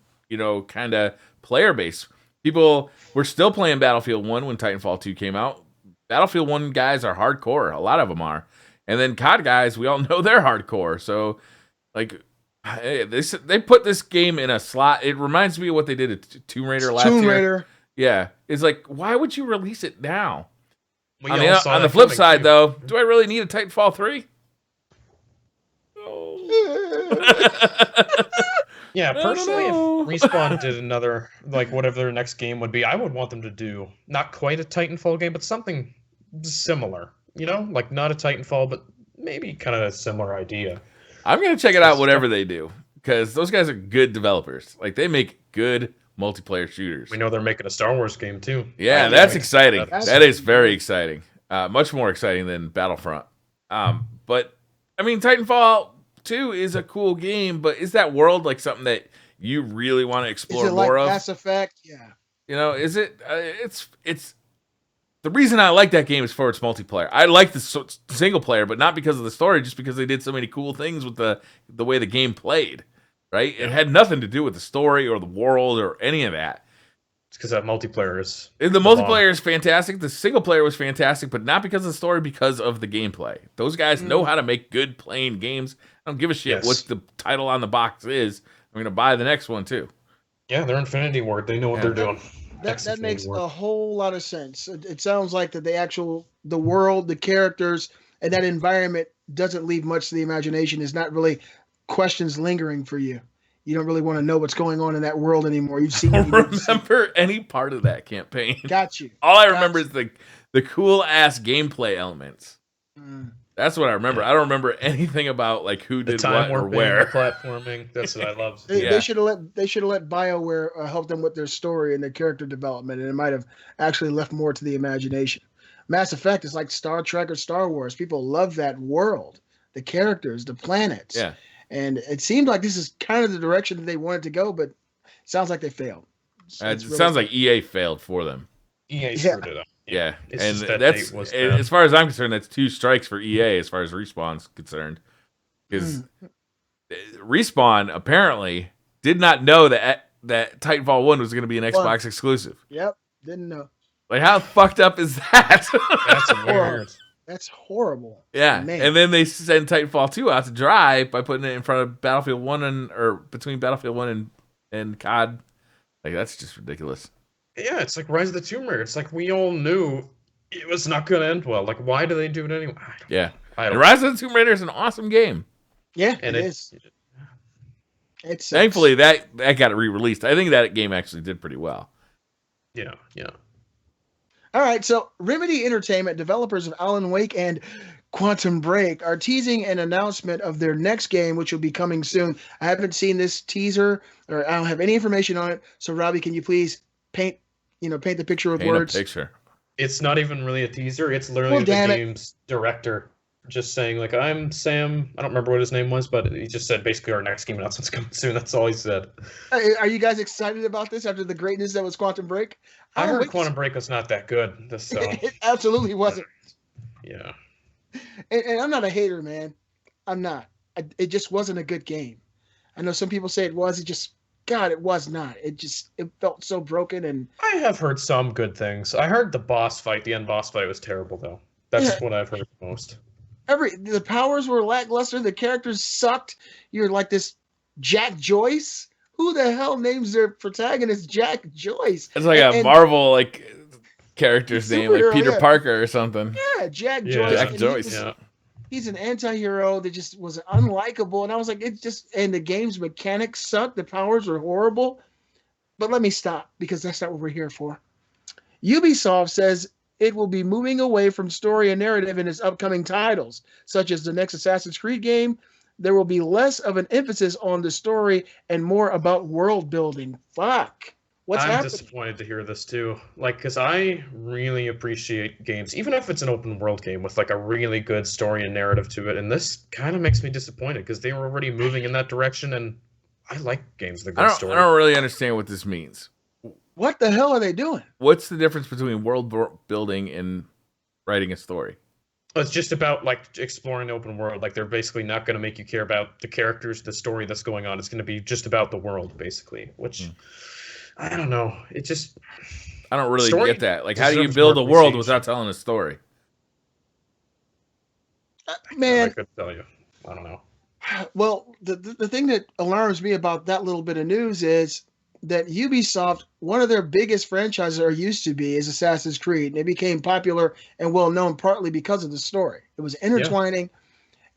kind of player base. People were still playing Battlefield 1 when Titanfall 2 came out. Battlefield 1 guys are hardcore. A lot of them are. And then COD guys, we all know they're hardcore. So, like, they put this game in a slot. It reminds me of what they did at Tomb Raider last year. Tomb Raider. Yeah. It's like, why would you release it now? On On the flip side, though, do I really need a Titanfall 3? Yeah, personally, if Respawn did another, like, whatever their next game would be, I would want them to do not quite a Titanfall game, but something similar. You know, like not a Titanfall, but maybe kind of a similar idea. I'm gonna check it out, whatever they do, because those guys are good developers. Like, they make good multiplayer shooters. We know they're making a Star Wars game too. Yeah, that's exciting. That is very exciting. Much more exciting than Battlefront. But I mean, Titanfall 2 is a cool game, but is that world like something that you really want to explore more of? Mass Effect? Yeah. You know, is it? It's the reason I like that game is for its multiplayer. I like the single player, but not because of the story, just because they did so many cool things with the way the game played. Right? It had nothing to do with the story or the world or any of that. It's because that multiplayer is... The multiplayer is fantastic. The single player was fantastic, but not because of the story, because of the gameplay. Those guys know how to make good playing games. I don't give a shit what the title on the box is. I'm going to buy the next one, too. Yeah, they're Infinity Ward. They know what they're doing. That makes a whole lot of sense. It sounds like that the world, the characters, and that environment doesn't leave much to the imagination. It's not really questions lingering for you. You don't really want to know what's going on in that world anymore. You've seen. I don't remember any part of that campaign. Got you. All I remember is the cool ass gameplay elements. That's what I remember. I don't remember anything about like who did what or where. The platforming. That's what I love. They should have let BioWare help them with their story and their character development, and it might have actually left more to the imagination. Mass Effect is like Star Trek or Star Wars. People love that world, the characters, the planets. Yeah. And it seemed like this is kind of the direction that they wanted to go, but it sounds like they failed. It sounds like EA failed for them. EA screwed it up. Yeah, and that's as far as I'm concerned, that's 2 strikes for EA as far as Respawn's concerned. Because Respawn apparently did not know that Titanfall 1 was going to be an Xbox exclusive. Yep, didn't know. Like, how fucked up is that? That's weird. That's horrible. Yeah, man. And then they send Titanfall 2 out to dry by putting it in front of Battlefield 1 or between Battlefield 1 and COD. Like, that's just ridiculous. Yeah, it's like Rise of the Tomb Raider. It's like we all knew it was not going to end well. Like, why do they do it anyway? Yeah. And Rise of the Tomb Raider is an awesome game. Yeah, it is. Thankfully, that got re-released. I think that game actually did pretty well. Yeah. All right, so Remedy Entertainment, developers of Alan Wake and Quantum Break, are teasing an announcement of their next game, which will be coming soon. I haven't seen this teaser, or I don't have any information on it. So, Robbie, can you please paint the picture with words? A picture. It's not even really a teaser. It's literally the game's director just saying, like, I'm Sam. I don't remember what his name was, but he just said basically our next game announcement's coming soon. That's all he said. Are you guys excited about this after the greatness that was Quantum Break? I heard Quantum Break was not that good. It absolutely wasn't. Yeah. And I'm not a hater, man. I'm not. It just wasn't a good game. I know some people say it was. It was not. It felt so broken. And I have heard some good things. I heard the end boss fight was terrible, though. That's what I've heard most. The powers were lackluster. The characters sucked. You're like this Jack Joyce. Who the hell names their protagonist Jack Joyce? It's like a Marvel character's name, like Peter Parker or something. Yeah, Jack Joyce. Jack Joyce. He's an anti-hero that just was unlikable. And I was like, and the game's mechanics sucked. The powers were horrible. But let me stop, because that's not what we're here for. Ubisoft says it will be moving away from story and narrative in its upcoming titles, such as the next Assassin's Creed game. There will be less of an emphasis on the story and more about world building. Fuck. What's happening? I'm disappointed to hear this too. Like, because I really appreciate games, even if it's an open world game with like a really good story and narrative to it. And this kind of makes me disappointed because they were already moving in that direction, and I like games with a good story. I don't really understand what this means. What the hell are they doing? What's the difference between world building and writing a story? It's just about like exploring the open world. Like, they're basically not going to make you care about the characters, the story that's going on. It's going to be just about the world, basically, which I don't know. It just I don't really get that. Like, how do you deserves build more a world appreciation. without telling a story? Man, I couldn't tell you. I don't know. Well, the thing that alarms me about that little bit of news is that Ubisoft, one of their biggest franchises, or used to be, is Assassin's Creed. And it became popular and well known partly because of the story. It was intertwining,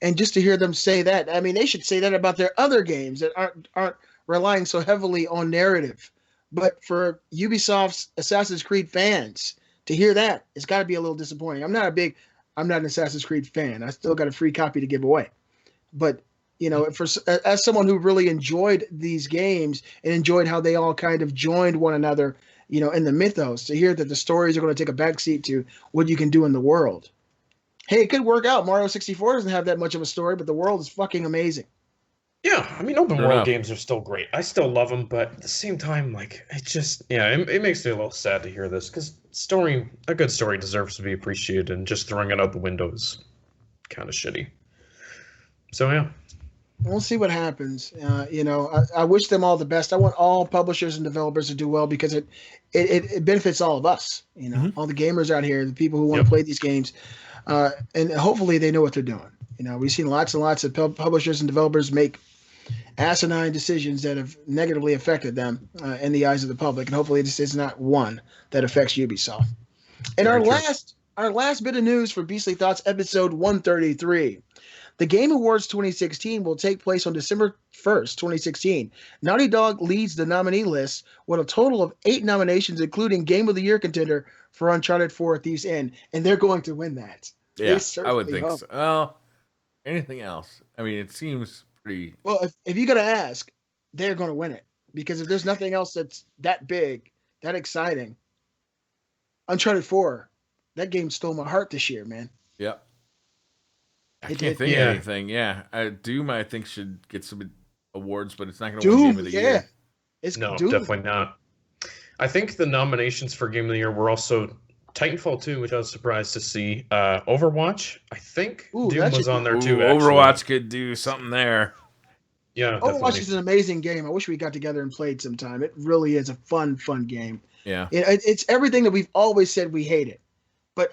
and just to hear them say that, I mean, they should say that about their other games that aren't relying so heavily on narrative. But for Ubisoft's Assassin's Creed fans to hear that, it's got to be a little disappointing. I'm not an Assassin's Creed fan. I still got a free copy to give away. But as someone who really enjoyed these games and enjoyed how they all kind of joined one another, in the mythos, to hear that the stories are going to take a backseat to what you can do in the world. Hey, it could work out. Mario 64 doesn't have that much of a story, but the world is fucking amazing. Yeah, I mean, open world games are still great. I still love them, but at the same time, like, it makes me a little sad to hear this, because a good story deserves to be appreciated, and just throwing it out the window is kind of shitty. So, yeah. We'll see what happens. I wish them all the best. I want all publishers and developers to do well, because it benefits all of us. All the gamers out here, the people who want to play these games, and hopefully they know what they're doing. We've seen lots and lots of publishers and developers make asinine decisions that have negatively affected them in the eyes of the public, and hopefully this is not one that affects Ubisoft. And our last bit of news for Beastly Thoughts, episode 133. The Game Awards 2016 will take place on December 1st, 2016. Naughty Dog leads the nominee list with a total of 8 nominations, including Game of the Year contender for Uncharted 4: Thieves' End, and they're going to win that. Yeah, I would think so. Well, anything else? I mean, it seems pretty... Well, if you got to ask, they're going to win it, because if there's nothing else that's that big, that exciting, Uncharted 4, that game stole my heart this year, man. Yep. I can't think of anything. Yeah, Doom, I think, should get some awards, but it's not going to win Game of the Year. No, definitely not. I think the nominations for Game of the Year were also Titanfall 2, which I was surprised to see. Overwatch, I think Doom was on there too. Overwatch could do something there. Yeah, Overwatch is an amazing game. I wish we got together and played sometime. It really is a fun game. Yeah, it's everything that we've always said we hated, but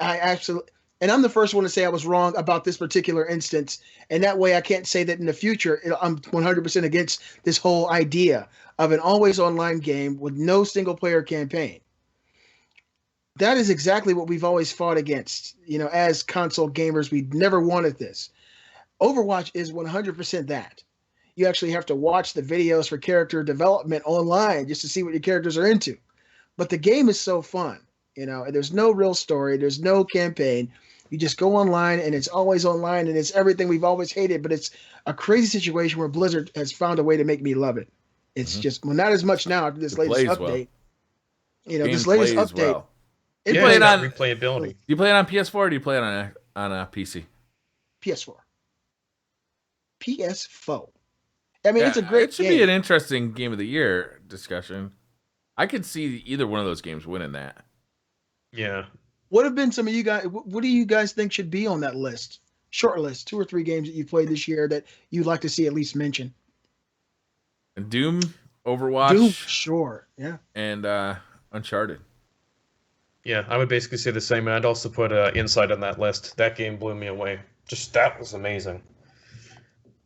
and I'm the first one to say I was wrong about this particular instance, and that way I can't say that in the future I'm 100% against this whole idea of an always online game with no single player campaign. That is exactly what we've always fought against. As console gamers, we never wanted this. Overwatch is 100% that. You actually have to watch the videos for character development online just to see what your characters are into. But the game is so fun. There's no real story. There's no campaign. You just go online, and it's always online, and it's everything we've always hated. But it's a crazy situation where Blizzard has found a way to make me love it. It's just, well, not as much now after this latest update. Well. This latest update. Well. You play it on replayability. Do you play it on PS4 or do you play it on a PC? PS4. PS4. I mean, it's a great game. It should be an interesting Game of the Year discussion. I could see either one of those games winning that. Yeah. What have been some of you guys? What do you guys think should be on that list? Short list, 2 or 3 games that you played this year that you'd like to see at least mentioned. Doom, Overwatch, Doom, sure, yeah, and Uncharted. Yeah, I would basically say the same. I'd also put Inside on that list. That game blew me away. That was amazing.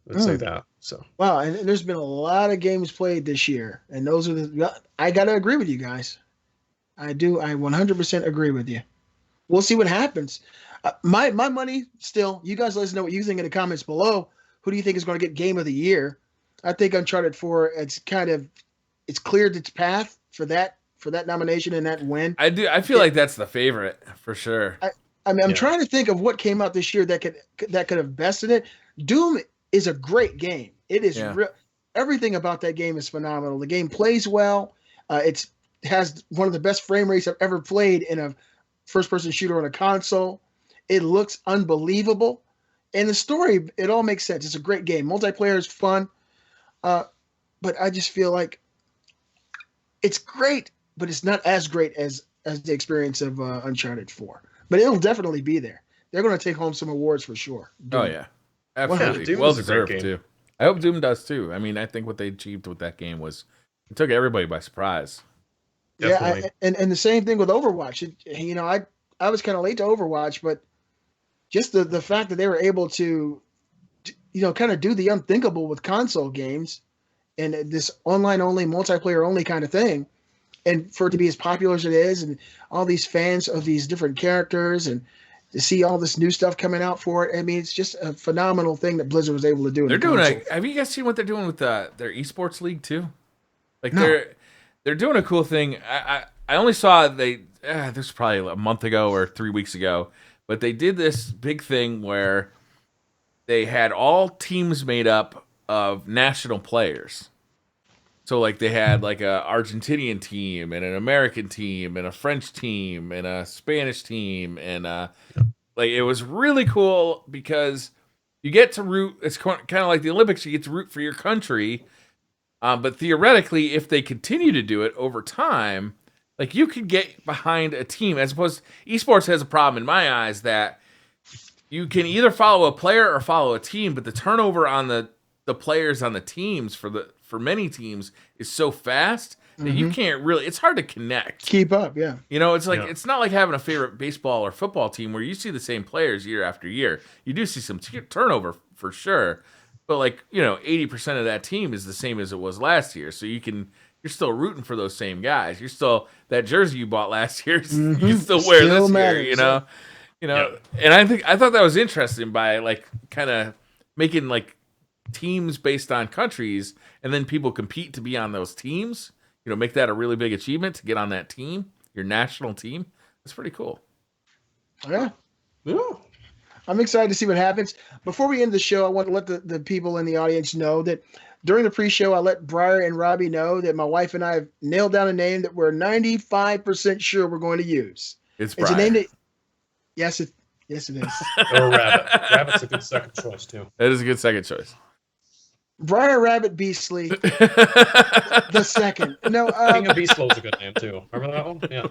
I would say that. So wow, and there's been a lot of games played this year, and those are I gotta agree with you guys. I 100% agree with you. We'll see what happens. My money still. You guys let us know what you think in the comments below. Who do you think is going to get Game of the Year? I think Uncharted 4. It's cleared its path for that nomination and that win. I feel like that's the favorite for sure. I'm trying to think of what came out this year that could have bested it. Doom is a great game. It is everything about that game is phenomenal. The game plays well. It has one of the best frame rates I've ever played in a first-person shooter on a console. It looks unbelievable, and the story, it all makes sense. It's a great game. Multiplayer is fun, but I just feel like it's great, but it's not as great as the experience of Uncharted 4. But it'll definitely be there. They're going to take home some awards for sure. Doom. Oh yeah, absolutely. Well deserved too. I hope Doom does too. I mean, I think what they achieved with that game was it took everybody by surprise. Definitely. Yeah, and the same thing with Overwatch. I was kind of late to Overwatch, but just the fact that they were able to, kind of do the unthinkable with console games and this online only, multiplayer only kind of thing, and for it to be as popular as it is, and all these fans of these different characters, and to see all this new stuff coming out for it. I mean, it's just a phenomenal thing that Blizzard was able to do. They're doing have you guys seen what they're doing with their esports league too? Like they're doing a cool thing. I only saw this was probably a month ago or 3 weeks ago, but they did this big thing where they had all teams made up of national players. So like they had like a Argentinian team and an American team and a French team and a Spanish team and like it was really cool because you get to root. It's kind of like the Olympics. You get to root for your country, but theoretically, if they continue to do it over time, like you could get behind a team. As opposed, esports has a problem in my eyes that you can either follow a player or follow a team, but the turnover on the players on the teams for many teams is so fast that you can't really. It's hard to keep up. Yeah, it's like it's not like having a favorite baseball or football team where you see the same players year after year. You do see some turnover for sure, but 80% of that team is the same as it was last year. So you're still rooting for those same guys. You're still that jersey you bought last year. You still wear this year. And I thought that was interesting by kind of making teams based on countries, and then people compete to be on those teams. Make that a really big achievement to get on that team, your national team. It's pretty cool. Yeah. I'm excited to see what happens. Before we end the show, I want to let the people in the audience know that during the pre-show, I let Briar and Robbie know that my wife and I have nailed down a name that we're 95% sure we're going to use. It's Briar. A name that, yes, it is. Or Rabbit. Rabbit's a good second choice, too. That is a good second choice. Briar Rabbit Beastly the second. No, King of Beastlow is a good name too. Remember that one? Yeah.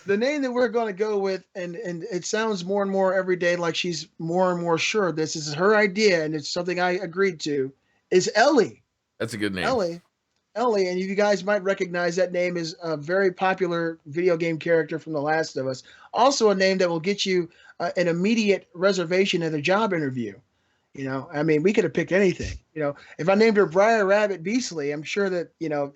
The name that we're going to go with, and it sounds more and more every day like she's more and more sure this is her idea, and it's something I agreed to, is Ellie. That's a good name. Ellie, and you guys might recognize that name as a very popular video game character from The Last of Us. Also a name that will get you an immediate reservation at a job interview. I mean, we could have picked anything. If I named her Briar Rabbit Beastly, I'm sure that,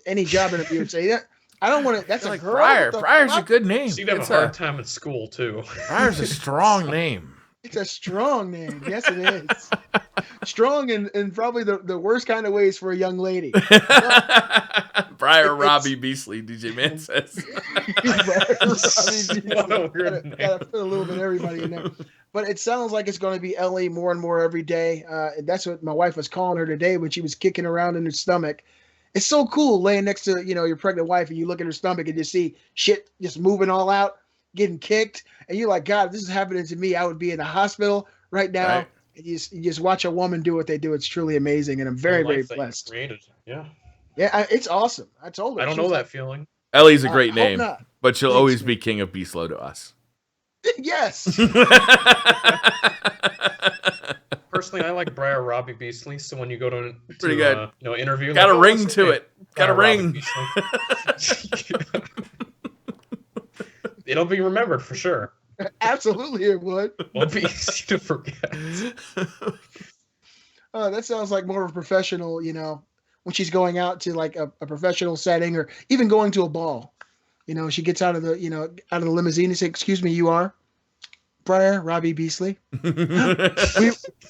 any job interview would say that. I don't want to. That's like Briar. Briar's a good name. She'd have a hard time at school, too. Briar's a strong name. It's a strong name. Yes, it is. Strong in probably the worst kind of ways for a young lady. Briar Robbie Beastly, DJ Man says. What a weird name. Gotta put a little bit of everybody in there. But it sounds like it's going to be Ellie more and more every day. That's what my wife was calling her today when she was kicking around in her stomach. It's so cool laying next to, your pregnant wife, and you look at her stomach and you see shit just moving all out, getting kicked. And you're like, God, if this is happening to me, I would be in the hospital right now. Right. And you just watch a woman do what they do. It's truly amazing. And I'm very, very blessed. Yeah. Yeah, it's awesome. I told her. I don't know that feeling. Ellie's a great name, but she'll always be King of Beastlow to us. Yes. Personally, I like Briar Robbie Beastly. So when you go to pretty good, interview, got a ring to it. Got a ring. It'll be remembered for sure. Absolutely, it would. Won't be easy to forget. That sounds like more of a professional. When she's going out to a professional setting, or even going to a ball. She gets out of the limousine and says, "Excuse me, you are Briar Robbie Beastly." we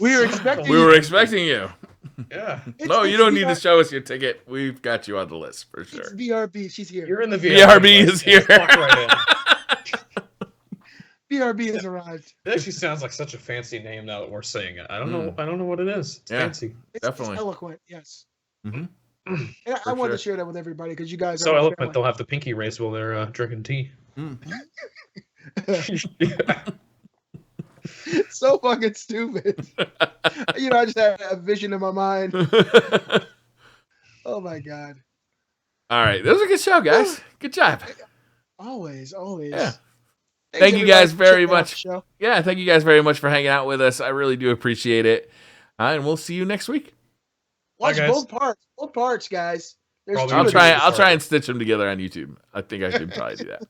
were expecting. We were expecting you. Yeah. No, you don't need to show us your ticket. We've got you on the list for sure. It's BRB. She's here. You're in the BRB is here. BRB has arrived. It actually sounds like such a fancy name now that we're saying it. I don't know. I don't know what it is. It's fancy. Definitely. It's eloquent. Yes. Mm-hmm. And I wanted to share that with everybody because you guys are so eloquent. They'll have the pinky raise while they're drinking tea. So fucking stupid. I just had a vision in my mind. Oh my God. All right. That was a good show, guys. Good job. Always. Yeah. Thank you guys very much. Yeah, thank you guys very much for hanging out with us. I really do appreciate it. And we'll see you next week. Watch both parts. Both parts, guys. There's I'll try and stitch them together on YouTube. I think I could probably do that.